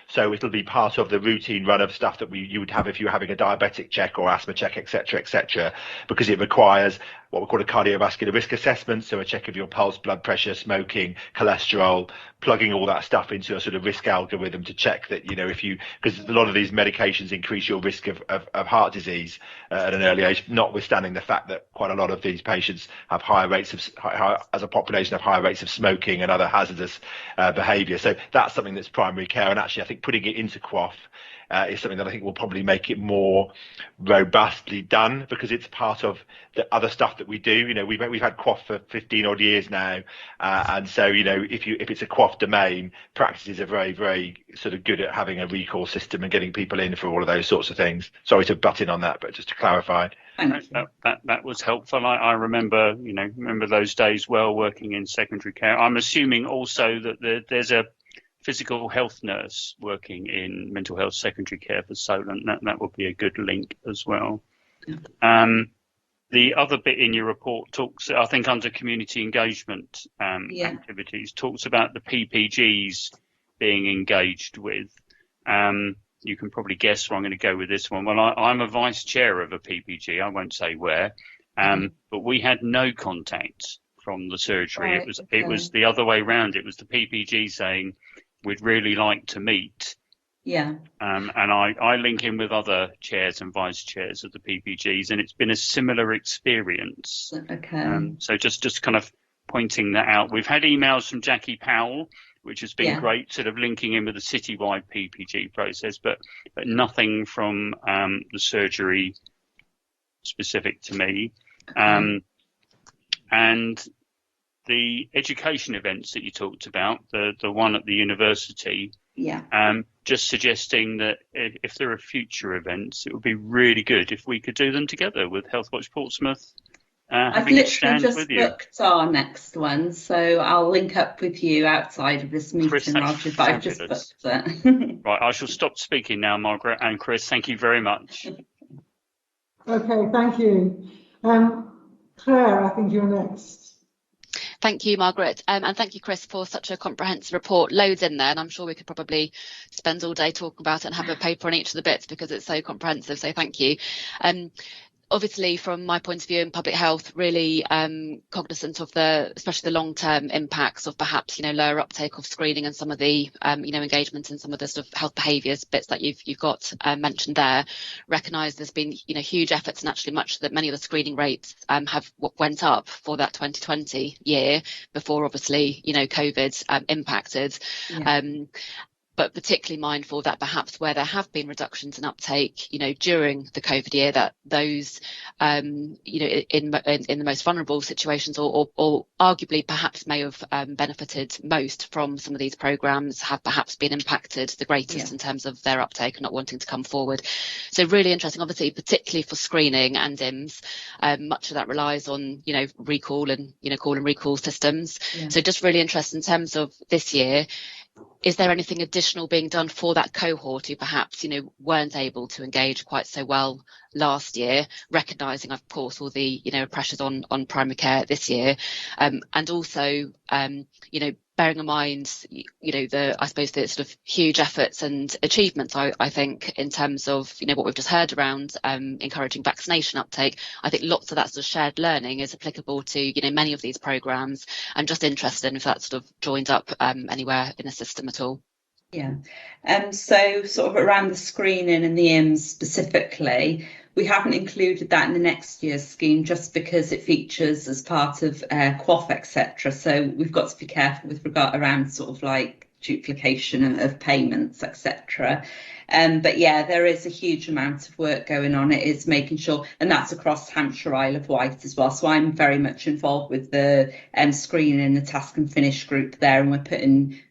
So it'll be part of the routine run of stuff that you would have if you were having a diabetic check or asthma check, etc., because it requires what we call a cardiovascular risk assessment, so a check of your pulse, blood pressure, smoking, cholesterol, plugging all that stuff into a sort of risk algorithm to check that, you know, because a lot of these medications increase your risk of heart disease at an early age, notwithstanding the fact that quite a lot of these patients have higher rates as a population have higher rates of smoking and other hazardous behaviour. So that's something that's primary care, and actually I think putting it into QOF is something that I think will probably make it more robustly done, because it's part of the other stuff that we do. You know, we've had QOF for 15 odd years now, and so, you know, if it's a QOF domain, practices are very, very sort of good at having a recall system and getting people in for all of those sorts of things. Sorry to butt in on that, but just to clarify. That was helpful. I remember those days well, working in secondary care. I'm assuming also that there's a physical health nurse working in mental health secondary care for Solent. That would be a good link as well. The other bit in your report talks, I think, under community engagement activities, talks about the PPGs being engaged with. You can probably guess where I'm going to go with this one. Well, I'm a vice chair of a PPG. I won't say where, but we had no contact from the surgery. Right, it was the other way around. It was the PPG saying, we'd really like to meet. Yeah. And I link in with other chairs and vice chairs of the PPGs, and it's been a similar experience. Okay. So just kind of pointing that out. We've had emails from Jackie Powell, which has been great, sort of linking in with the citywide PPG process, but nothing from the surgery specific to me. Okay. And the education events that you talked about, the one at the university, just suggesting that if there are future events, it would be really good if we could do them together with Healthwatch Portsmouth. I've literally just booked our next one, so I'll link up with you outside of this meeting, Chris, Roger, but I've just booked it. Right, I shall stop speaking now, Margaret, and Chris, thank you very much. Okay, thank you. Claire, I think you're next. Thank you, Margaret, and thank you, Chris, for such a comprehensive report. Loads in there, and I'm sure we could probably spend all day talking about it and have a paper on each of the bits because it's so comprehensive, so thank you. Obviously, from my point of view in public health, really cognizant of especially the long-term impacts of perhaps, you know, lower uptake of screening and some of the, you know, engagement and some of the sort of health behaviours bits that you've got mentioned there. Recognise there's been, you know, huge efforts, and actually many of the screening rates went up for that 2020 year before, obviously, you know, COVID impacted. but particularly mindful that perhaps where there have been reductions in uptake, during the COVID year, that those, in the most vulnerable situations, or arguably perhaps may have benefited most from some of these programmes, have perhaps been impacted the greatest in terms of their uptake and not wanting to come forward. So really interesting, obviously, particularly for screening and IMS. Much of that relies on, recall and, call and recall systems. Yeah. So just really interested in terms of this year. Is there anything additional being done for that cohort who perhaps, weren't able to engage quite so well last year, recognising, of course, all the, pressures on primary care this year, and also, bearing in mind, I suppose the sort of huge efforts and achievements, I think, in terms of, what we've just heard around encouraging vaccination uptake. I think lots of that sort of shared learning is applicable to, many of these programmes. I'm just interested in if that sort of joins up anywhere in the system at all. Yeah, so sort of around the screening and the IMS specifically, we haven't included that in the next year's scheme just because it features as part of QOF, etc. So we've got to be careful with regard around sort of like duplication of payments, etc. But yeah, there is a huge amount of work going on. It is making sure, and that's across Hampshire, Isle of Wight as well. So I'm very much involved with the screening and the task and finish group there, and we're putting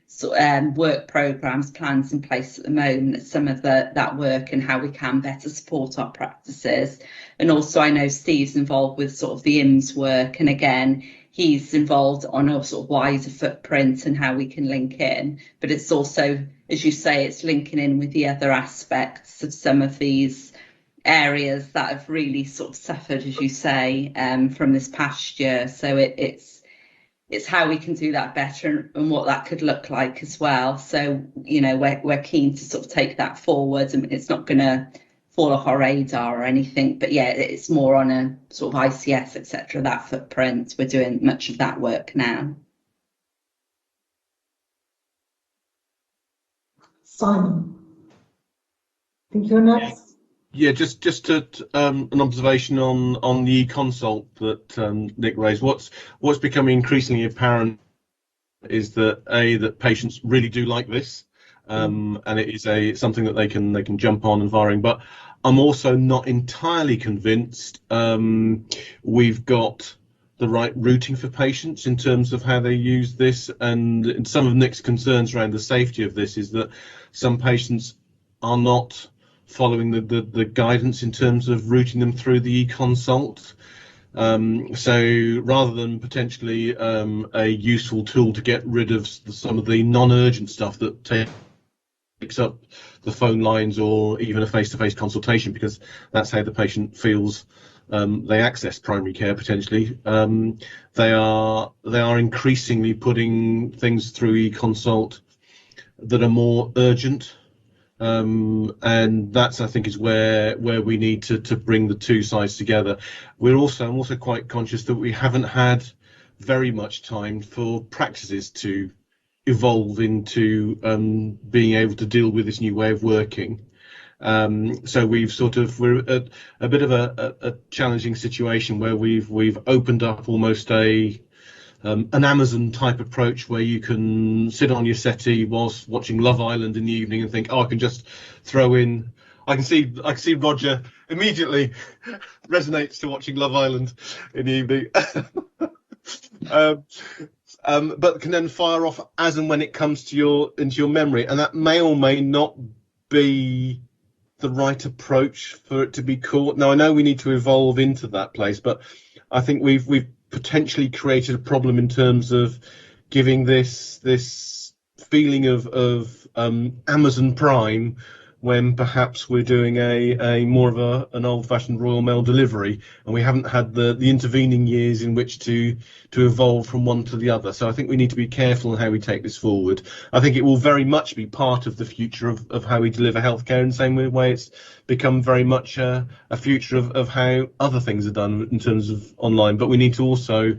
work programmes, plans in place at the moment, some of that work and how we can better support our practices. And also I know Steve's involved with sort of the IMS work, and again, he's involved on a sort of wider footprint and how we can link in. But it's also, as you say, it's linking in with the other aspects of some of these areas that have really sort of suffered, as you say, from this past year. So it's how we can do that better and what that could look like as well. So, we're keen to sort of take that forward. I mean, it's not going to fall off our radar or anything, but yeah, it's more on a sort of ICS, etc., that footprint. We're doing much of that work now. Simon, I think you're next. Yeah, just to an observation on the e-consult that Nick raised. What's becoming increasingly apparent is that patients really do like this, and it is something that they can jump on and firing. But I'm also not entirely convinced we've got the right routing for patients in terms of how they use this. And some of Nick's concerns around the safety of this is that some patients are not following the guidance in terms of routing them through the e-consult. So rather than potentially a useful tool to get rid of some of the non-urgent stuff that takes up the phone lines or even a face-to-face consultation, because that's how the patient feels they access primary care potentially, they are increasingly putting things through e-consult that are more urgent. And that's, I think, is where we need to bring the two sides together. I'm also quite conscious that we haven't had very much time for practices to evolve into being able to deal with this new way of working. So we're at a bit of a challenging situation where we've opened up almost an Amazon type approach where you can sit on your settee whilst watching Love Island in the evening and think, oh, I can just throw in. I can see Roger immediately resonates to watching Love Island in the evening, but can then fire off as and when it comes to into your memory, and that may or may not be the right approach for it to be caught. Now I know we need to evolve into that place, but I think we've potentially created a problem in terms of giving this feeling of Amazon Prime when perhaps we're doing a more of an old-fashioned Royal Mail delivery, and we haven't had the intervening years in which to evolve from one to the other. So I think we need to be careful in how we take this forward. I think it will very much be part of the future of how we deliver healthcare, in the same way it's become very much a future of how other things are done in terms of online. But we need to also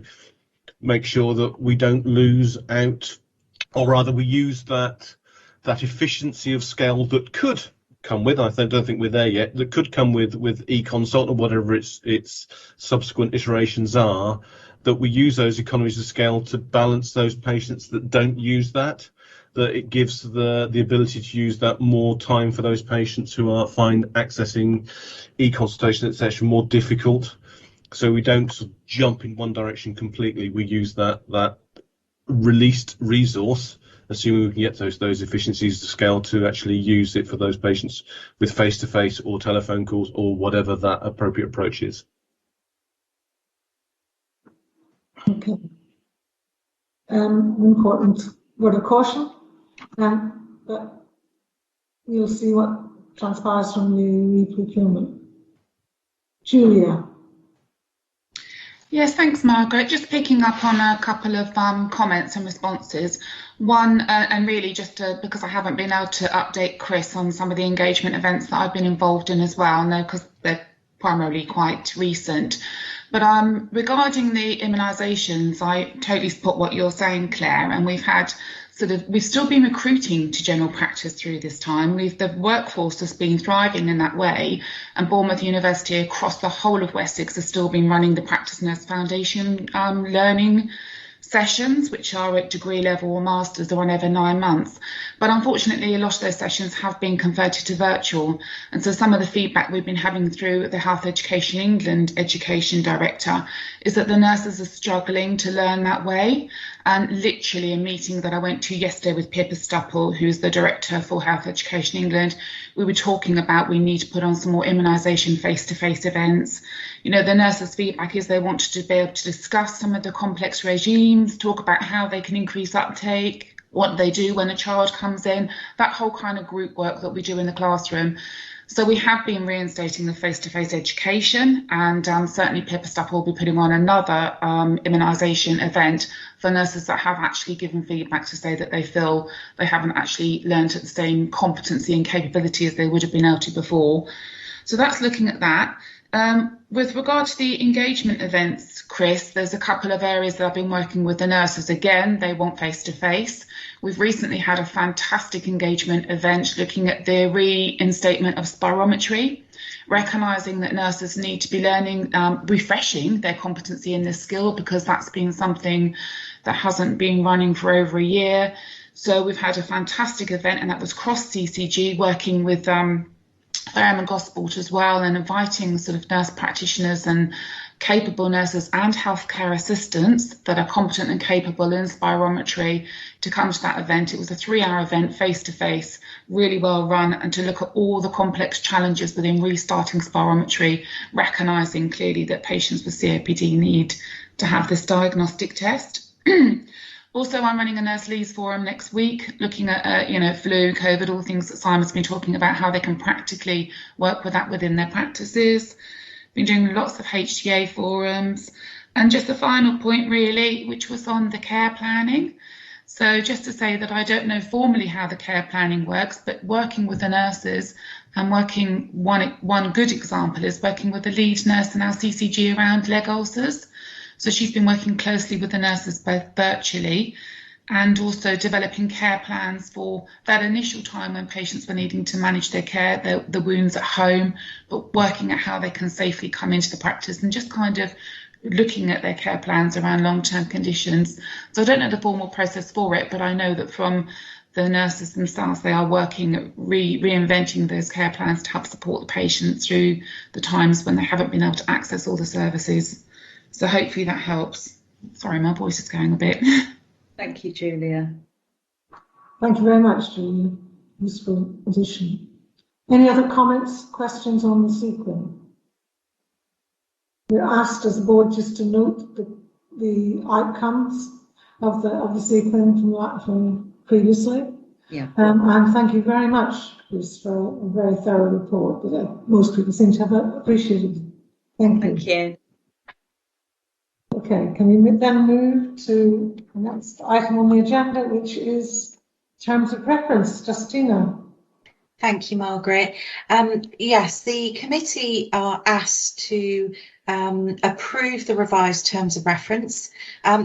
make sure that we don't lose out, or rather we use that efficiency of scale that could come with, I don't think we're there yet, that could come with e-consult or whatever its subsequent iterations are, that we use those economies of scale to balance those patients that don't use that. that it gives the ability to use that more time for those patients who find accessing e-consultation, etc., more difficult. So we don't sort of jump in one direction completely. We use that released resource, assuming we can get those efficiencies to scale, to actually use it for those patients with face-to-face or telephone calls or whatever that appropriate approach is. Okay. Important word of caution, but we'll see what transpires from the re-procurement. Julia. Yes, thanks, Margaret. Just picking up on a couple of comments and responses. One, and really just because I haven't been able to update Chris on some of the engagement events that I've been involved in as well, no, because they're primarily quite recent. But regarding the immunisations, I totally support what you're saying, Claire, and we've still been recruiting to general practice through this time. The workforce has been thriving in that way, and Bournemouth University across the whole of Wessex has still been running the Practice Nurse Foundation learning sessions, which are at degree level or masters, or on over 9 months. But unfortunately, a lot of those sessions have been converted to virtual. And so some of the feedback we've been having through the Health Education England Education Director is that the nurses are struggling to learn that way. And literally a meeting that I went to yesterday with Pippa Stupple, who's the Director for Health Education England, we were talking about we need to put on some more immunisation face-to-face events. You know, the nurses' feedback is they want to be able to discuss some of the complex regimes, talk about how they can increase uptake, what they do when a child comes in, that whole kind of group work that we do in the classroom. So we have been reinstating the face-to-face education, and certainly Pippa Stupple will be putting on another immunisation event for nurses that have actually given feedback to say that they feel they haven't actually learned at the same competency and capability as they would have been able to before. So that's looking at that. With regard to the engagement events, Chris, there's a couple of areas that I've been working with the nurses. Again, they want face-to-face. We've recently had a fantastic engagement event looking at the reinstatement of spirometry, recognising that nurses need to be learning, refreshing their competency in this skill, because that's been something that hasn't been running for over a year. So we've had a fantastic event, and that was cross CCG, working with Fareham and Gosport as well, and inviting sort of nurse practitioners and capable nurses and healthcare assistants that are competent and capable in spirometry to come to that event. It was a 3-hour event, face-to-face, really well run, and to look at all the complex challenges within restarting spirometry, recognising clearly that patients with COPD need to have this diagnostic test. Also, I'm running a Nurse Leads Forum next week, looking at flu, COVID, all things that Simon's been talking about, how they can practically work with that within their practices. Been doing lots of HTA forums. And just the final point really, which was on the care planning. So just to say that I don't know formally how the care planning works, but working with the nurses and working, one good example is working with the lead nurse in our CCG around leg ulcers. So she's been working closely with the nurses both virtually and also developing care plans for that initial time when patients were needing to manage their care, the wounds at home, but working at how they can safely come into the practice and just kind of looking at their care plans around long-term conditions. So I don't know the formal process for it, but I know that from the nurses themselves, they are working at reinventing those care plans to help support the patient through the times when they haven't been able to access all the services. So hopefully that helps. Sorry, my voice is going a bit. Thank you, Julia. Thank you very much, Julia. Useful addition. Any other comments, questions on the sequence? We're asked as a board just to note the outcomes of the sequence from previously. Yeah. And thank you very much, Chris, for a very thorough report that most people seem to have appreciated. Thank you. Thank you. Okay, can we then move to the next item on the agenda, which is terms of reference? Justina. Thank you, Margaret. Yes, the committee are asked to approve the revised terms of reference.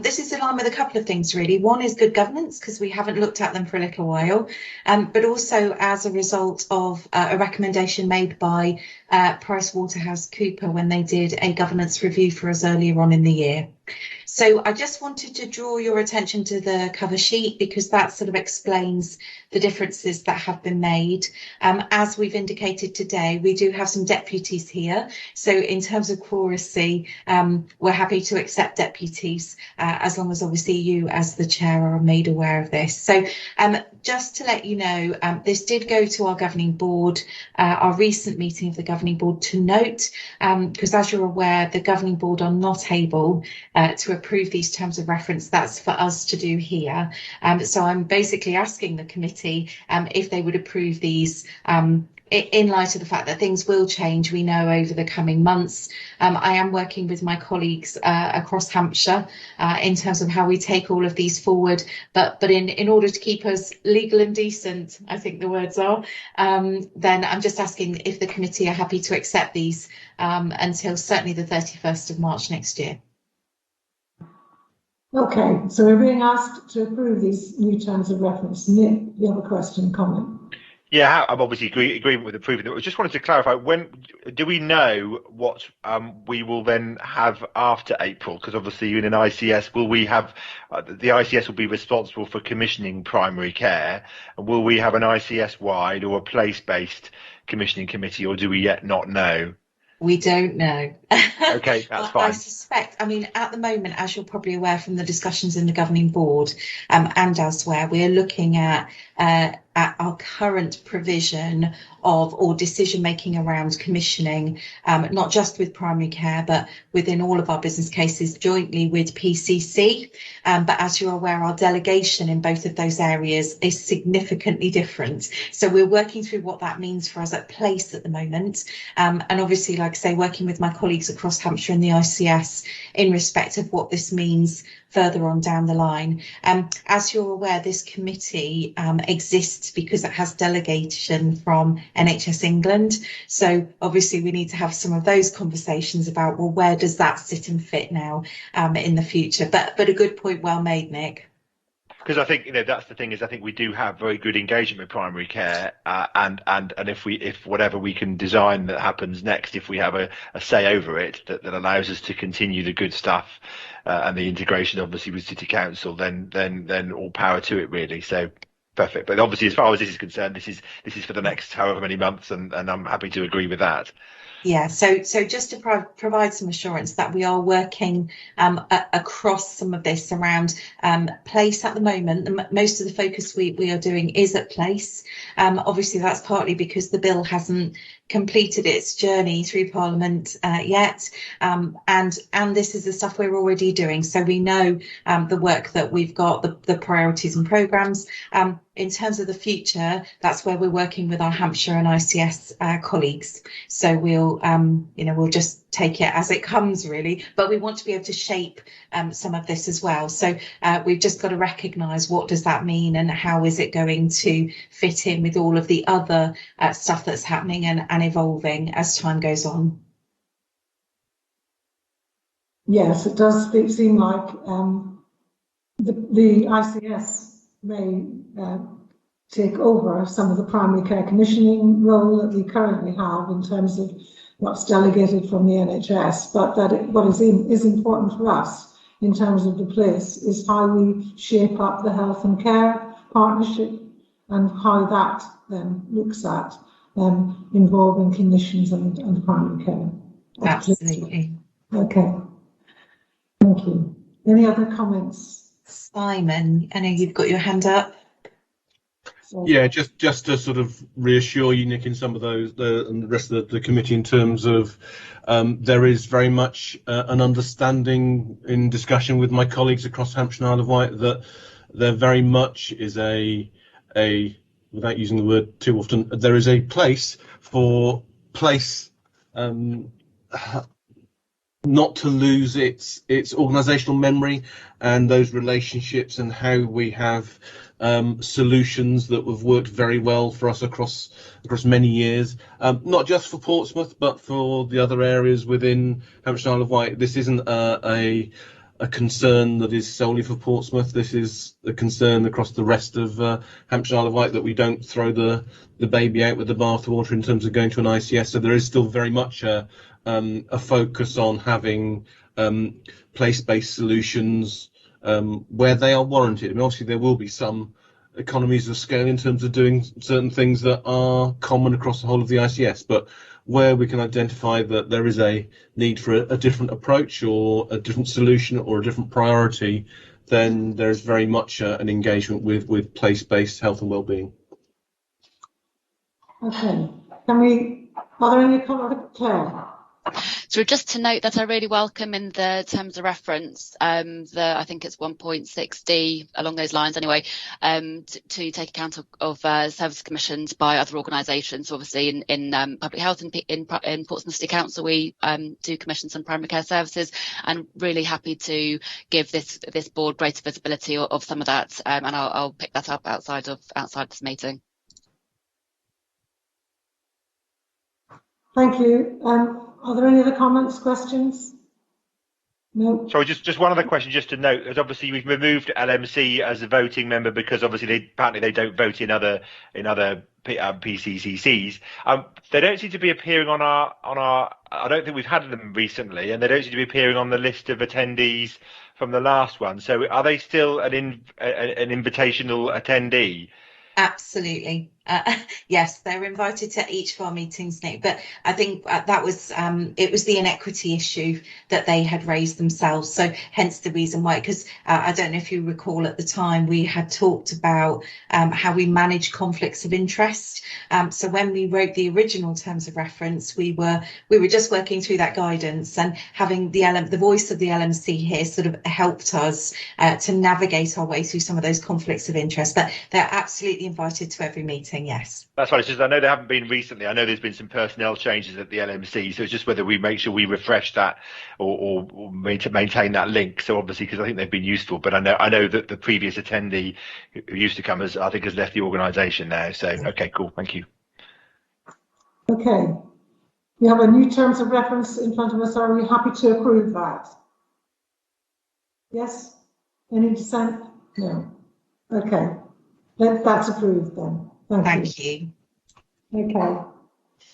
This is in line with a couple of things, really. One is good governance, because we haven't looked at them for a little while, but also as a result of a recommendation made by PricewaterhouseCoopers when they did a governance review for us earlier on in the year. So I just wanted to draw your attention to the cover sheet because that sort of explains the differences that have been made. As we've indicated today, we do have some deputies here. So in terms of quoracy, we're happy to accept deputies as long as obviously you as the chair are made aware of this. So just to let you know, this did go to our governing board, our recent meeting of the governing board to note, because as you're aware, the governing board are not able to approve these terms of reference. That's for us to do here. So I'm basically asking the committee if they would approve these in light of the fact that things will change, we know, over the coming months. I am working with my colleagues across Hampshire in terms of how we take all of these forward, but in order to keep us legal and decent, I think the words are, then I'm just asking if the committee are happy to accept these until certainly the 31st of March next year. Okay, so we're being asked to approve these new terms of reference. Nick, you have a question, comment? Yeah, I'm obviously agreement with approving them. I just wanted to clarify, when do we know what we will then have after April? Because obviously in an ICS, will we have the ICS will be responsible for commissioning primary care, and will we have an ICS wide or a place-based commissioning committee, or do we yet not know? We don't know. Okay, that's fine. I suspect, I mean, at the moment, as you're probably aware from the discussions in the governing board and elsewhere, we're looking at our current provision of or decision making around commissioning, not just with primary care, but within all of our business cases jointly with PCC. But as you're aware, our delegation in both of those areas is significantly different. So we're working through what that means for us at place at the moment. And obviously, like I say, working with my colleagues across Hampshire and the ICS in respect of what this means further on down the line. As you're aware, this committee exists because it has delegation from NHS England. So obviously we need to have some of those conversations about, well, where does that sit and fit now in the future? But a good point, well made, Nick. Because I think, you know, that's the thing, is I think we do have very good engagement with primary care, and if whatever we can design that happens next, if we have a say over it that allows us to continue the good stuff and the integration obviously with City Council, then all power to it, really. So perfect. But obviously, as far as this is concerned, this is for the next however many months, and I'm happy to agree with that. Yeah, so just to provide some assurance that we are working across some of this around place at the moment. Most of the focus we are doing is at place. Obviously, that's partly because the bill hasn't completed its journey through Parliament yet, and this is the stuff we're already doing. So we know the work that we've got, the priorities and programmes. In terms of the future, that's where we're working with our Hampshire and ICS colleagues. So we'll just take it as it comes, really. But we want to be able to shape some of this as well. So we've just got to recognise what does that mean and how is it going to fit in with all of the other stuff that's happening and evolving as time goes on. Yes, it does seem like the ICS may take over some of the primary care commissioning role that we currently have in terms of what's delegated from the NHS, but that what is important for us in terms of the place is how we shape up the health and care partnership and how that then looks at involving clinicians and primary care. Absolutely. Okay. Thank you. Any other comments? Simon, I know you've got your hand up. Yeah, just to sort of reassure you, Nick, in some of those and the rest of the committee in terms of there is very much an understanding in discussion with my colleagues across Hampshire and Isle of Wight that there very much is a without using the word too often, there is a place for place not to lose its organisational memory and those relationships and how we have solutions that have worked very well for us across many years, not just for Portsmouth but for the other areas within Hampshire and Isle of Wight. This isn't a concern that is solely for Portsmouth. This is a concern across the rest of Hampshire and Isle of Wight, that we don't throw the baby out with the bathwater in terms of going to an ICS. So there is still very much a focus on having place-based solutions where they are warranted. I mean, obviously there will be some economies of scale in terms of doing certain things that are common across the whole of the ICS, but where we can identify that there is a need for a different approach or a different solution or a different priority, then there's very much an engagement with place-based health and well-being. Okay, are there any comments, Claire? So just to note that I really welcome in the terms of reference, I think it's 1.6D along those lines anyway, to take account of service commissions by other organisations. Obviously in public health in Portsmouth City Council, we do commission some primary care services, and really happy to give this board greater visibility of some of that, and I'll pick that up outside this meeting. Thank you. Are there any other comments, questions? No. Sorry, just one other question, just to note, as obviously we've removed LMC as a voting member because obviously apparently they don't vote in other PCCCs. They don't seem to be appearing on our. I don't think we've had them recently, and they don't seem to be appearing on the list of attendees from the last one. So are they still an invitational attendee? Absolutely. Yes, they're invited to each of our meetings, Nick, but I think that was it was the inequity issue that they had raised themselves, so hence the reason why, because I don't know if you recall at the time we had talked about how we manage conflicts of interest. So when we wrote the original terms of reference, we were just working through that guidance, and having the voice of the LMC here sort of helped us to navigate our way through some of those conflicts of interest. But they're absolutely invited to every meeting. Yes, that's fine. It's just I know they haven't been recently. I know there's been some personnel changes at the LMC, so it's just whether we make sure we refresh that or maintain that link. So obviously, because I think they've been useful, but I know that the previous attendee who used to come has left the organisation now. So okay, cool, thank you. Okay, we have a new terms of reference in front of us. Are we happy to approve that? Yes. Any dissent? No. Okay, that's approved then. Thank you. Okay.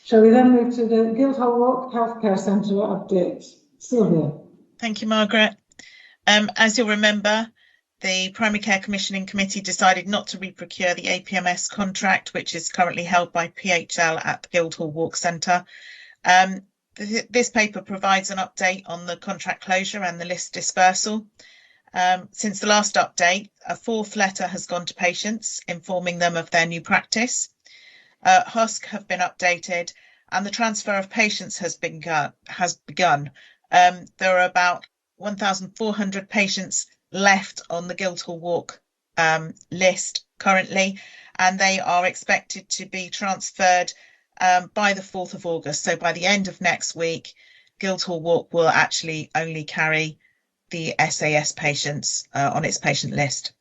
Shall we then move to the Guildhall Walk Healthcare Centre update? Sylvia. Thank you, Margaret. As you'll remember, the Primary Care Commissioning Committee decided not to re-procure the APMS contract, which is currently held by PHL at the Guildhall Walk Centre. This paper provides an update on the contract closure and the list dispersal. Since the last update, a fourth letter has gone to patients informing them of their new practice. HUSC have been updated, and the transfer of patients has begun. There are about 1,400 patients left on the Guildhall Walk list currently, and they are expected to be transferred by the 4th of August. So by the end of next week, Guildhall Walk will actually only carry the SAS patients on its patient list.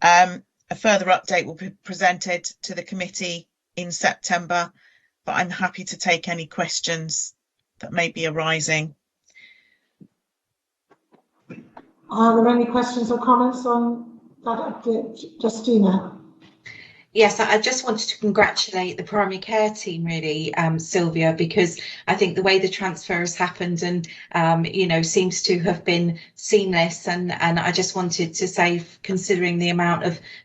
A further update will be presented to the committee in September, but I'm happy to take any questions that may be arising. Are there any questions or comments on that update, Justina? Yes, I just wanted to congratulate the primary care team, really, Sylvia, because I think the way the transfer has happened and, seems to have been seamless. And I just wanted to say, considering the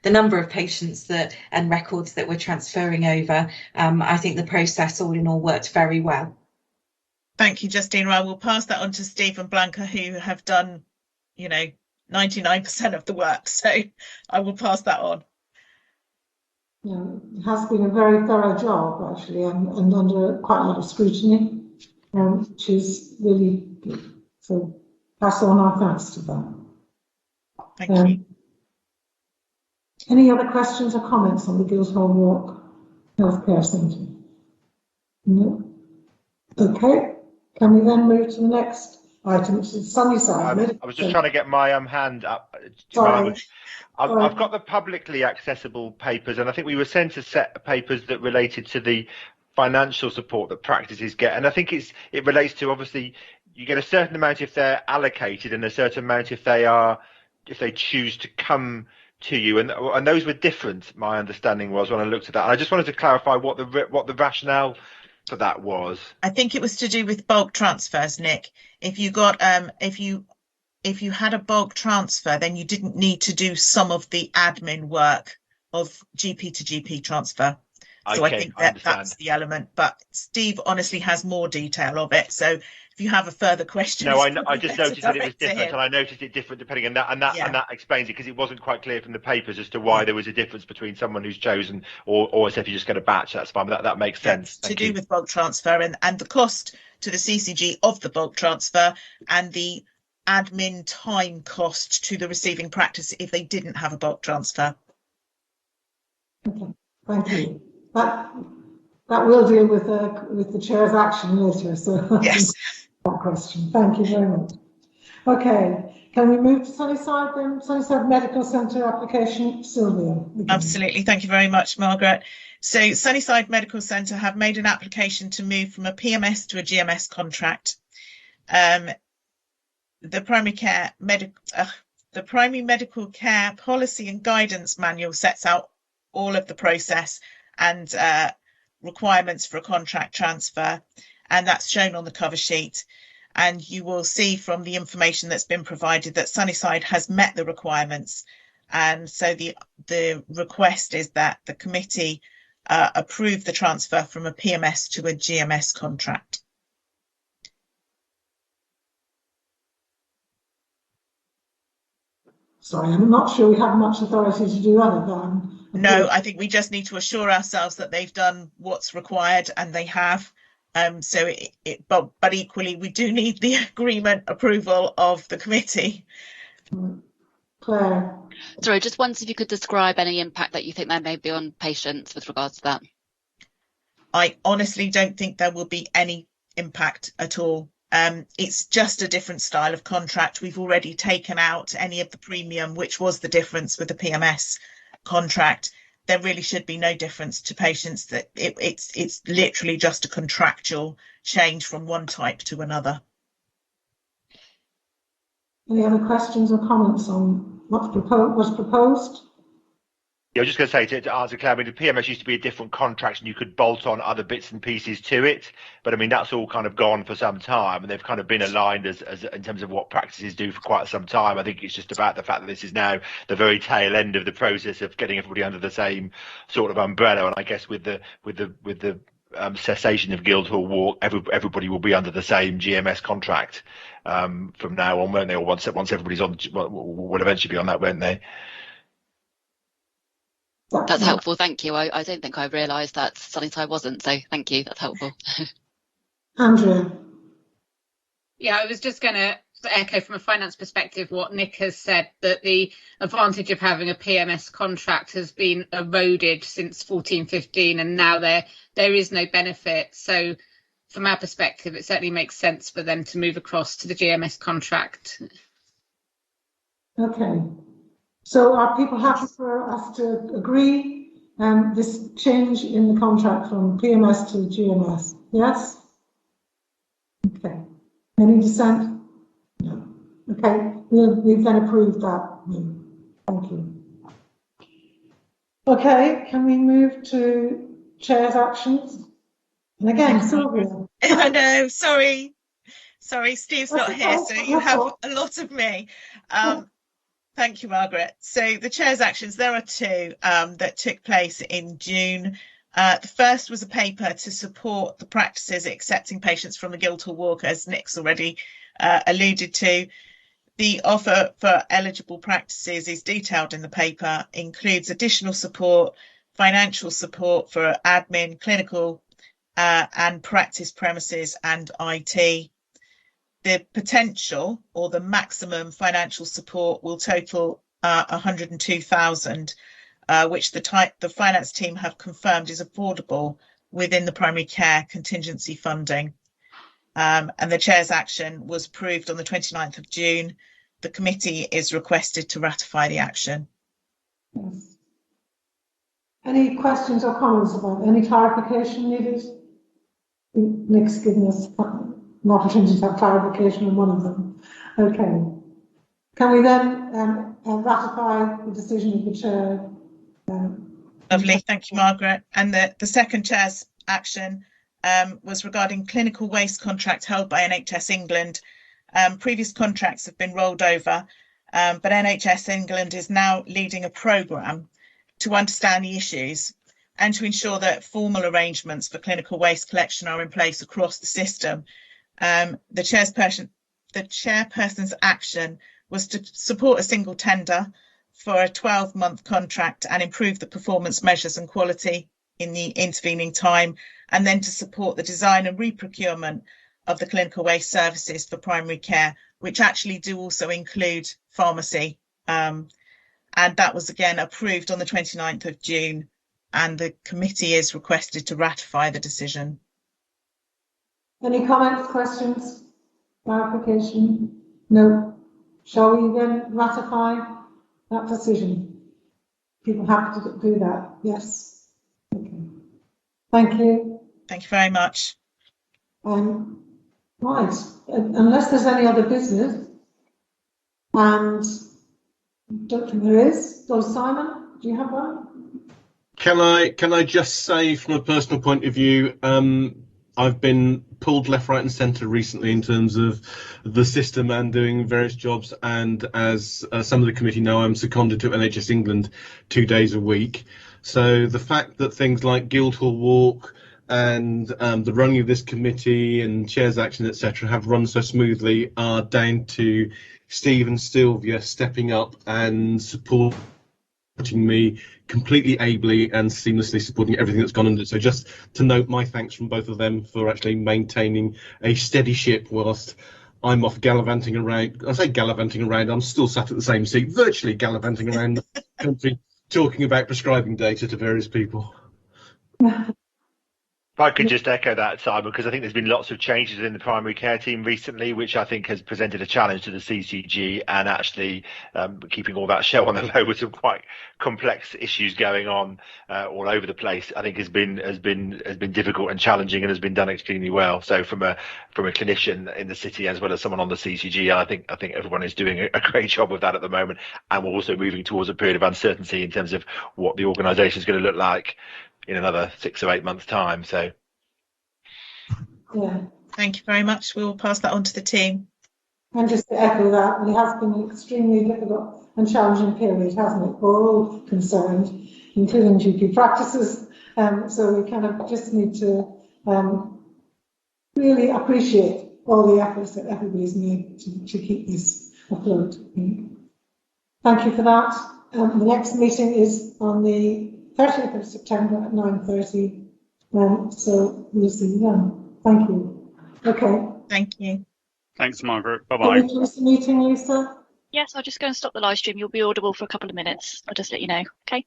number of patients and records that we're transferring over, I think the process all in all worked very well. Thank you, Justina. I will pass that on to Steve and Blanca, who have done, 99% of the work. So I will pass that on. Yeah, it has been a very thorough job, actually, and under quite a lot of scrutiny, which is really good. So pass on our thanks to them. Thank you. Any other questions or comments on the Guildhall Walk Healthcare Centre? No. Okay. Can we then move to the next item, which is Sunnyside? I was just trying to get my hand up. Sorry. I've got the publicly accessible papers, and I think we were sent a set of papers that related to the financial support that practices get. And I think it relates to, obviously, you get a certain amount if they're allocated and a certain amount if they choose to come to you. And those were different, my understanding was, when I looked at that. I just wanted to clarify what the rationale for that was? I think it was to do with bulk transfers, Nick. If you got if you had a bulk transfer, then you didn't need to do some of the admin work of GP to GP transfer. So Okay, I think that's the element. But Steve honestly has more detail of it. So if you have a further question, no, I just noticed that it was different, and I noticed it different depending on that, and that explains it, because it wasn't quite clear from the papers as to why there was a difference between someone who's chosen or if you just get a batch. That's fine. That makes sense. To do with bulk transfer and the cost to the CCG of the bulk transfer and the admin time cost to the receiving practice if they didn't have a bulk transfer. Okay, thank you. That will deal with the chair's action later. So yes, that question. Thank you very much. Okay, can we move to Sunnyside then? Sunnyside Medical Centre application, Sylvia. Absolutely, thank you very much, Margaret. So Sunnyside Medical Centre have made an application to move from a PMS to a GMS contract. The primary medical care policy and guidance manual sets out all of the process and requirements for a contract transfer, and that's shown on the cover sheet. And you will see from the information that's been provided that Sunnyside has met the requirements, and so the request is that the committee approve the transfer from a PMS to a GMS contract. Sorry, I'm not sure we have much authority to do other than... No, I think we just need to assure ourselves that they've done what's required, and they have. But equally, we do need the agreement approval of the committee. Claire. Sorry, just once if you could describe any impact that you think there may be on patients with regards to that. I honestly don't think there will be any impact at all. It's just a different style of contract. We've already taken out any of the premium, which was the difference with the PMS contract. There really should be no difference to patients. That it's literally just a contractual change from one type to another. Any other questions or comments on what's proposed? Yeah, I was just going to say to answer Claire, I mean, the PMS used to be a different contract and you could bolt on other bits and pieces to it. But I mean, that's all kind of gone for some time, and they've kind of been aligned as in terms of what practices do for quite some time. I think it's just about the fact that this is now the very tail end of the process of getting everybody under the same sort of umbrella. And I guess with the cessation of Guildhall Walk, everybody will be under the same GMS contract from now on, won't they? Or once everybody's on, will eventually be on that, won't they? That's helpful, thank you. I don't think I realised that Sunnyside wasn't, so thank you, that's helpful. Andrea. Yeah, I was just going to echo from a finance perspective what Nick has said, that the advantage of having a PMS contract has been eroded since 14-15, and now there is no benefit. So from our perspective, it certainly makes sense for them to move across to the GMS contract. Okay. So are people happy for us to agree this change in the contract from PMS to GMS? Yes? Okay. Any dissent? No. Okay. We've then approved that. Thank you. Okay. Can we move to Chair's actions? And again, Sylvia. I know. Sorry, Steve's not here, so you have a lot of me. Thank you, Margaret. So the Chair's actions, there are two that took place in June. The first was a paper to support the practices accepting patients from the Guildhall Walk, as Nick's already alluded to. The offer for eligible practices is detailed in the paper, includes additional support, financial support for admin, clinical and practice premises and IT. The potential or the maximum financial support will total 102,000, which the finance team have confirmed is affordable within the primary care contingency funding. And the Chair's action was approved on the 29th of June. The committee is requested to ratify the action. Yes. Any questions or comments about any clarification needed? Nick's given us an opportunity to have clarification on one of them. Okay. Can we then ratify the decision of the Chair? Lovely, thank you, Margaret. And the second Chair's action was regarding clinical waste contract held by NHS England. Previous contracts have been rolled over, but NHS England is now leading a programme to understand the issues and to ensure that formal arrangements for clinical waste collection are in place across the system. The chairperson's action was to support a single tender for a 12-month contract and improve the performance measures and quality in the intervening time, and then to support the design and reprocurement of the clinical waste services for primary care, which actually do also include pharmacy. And that was again approved on the 29th of June, and the committee is requested to ratify the decision. Any comments, questions, clarification? No. Shall we then ratify that decision? People happy to do that? Yes. Okay. Thank you. Thank you very much. Right. Unless there's any other business, and don't think there is. So Simon, do you have one? Can I just say, from a personal point of view, I've been pulled left, right and centre recently in terms of the system and doing various jobs, and as some of the committee know, I'm seconded to NHS England 2 days a week. So the fact that things like Guildhall Walk and the running of this committee and Chair's action, etc., have run so smoothly are down to Steve and Sylvia stepping up and supporting me completely ably and seamlessly, supporting everything that's gone under. So just to note my thanks from both of them for actually maintaining a steady ship whilst I'm off gallivanting around. I say gallivanting around, I'm still sat at the same seat, virtually gallivanting around the country, talking about prescribing data to various people. If I could just echo that, Simon, because I think there's been lots of changes in the primary care team recently, which I think has presented a challenge to the CCG, and actually keeping all that show on the low with some quite complex issues going on all over the place, I think has been difficult and challenging, and has been done extremely well. So from a clinician in the city as well as someone on the CCG, I think everyone is doing a great job with that at the moment, and we're also moving towards a period of uncertainty in terms of what the organisation is going to look like in another 6 or 8 months' time. So yeah, thank you very much. We will pass that on to the team. And just to echo that, it has been an extremely difficult and challenging period, hasn't it? We're all concerned, including GP practices. So we kind of just need to really appreciate all the efforts that everybody's made to keep this afloat. Thank you for that. The next meeting is on the 30th of September at 9:30. So we'll see you then. Thank you. Okay. Thank you. Thanks, Margaret. Bye-bye. Can we close the meeting, Lisa? Yes, I'll just go and stop the live stream. You'll be audible for a couple of minutes. I'll just let you know. Okay.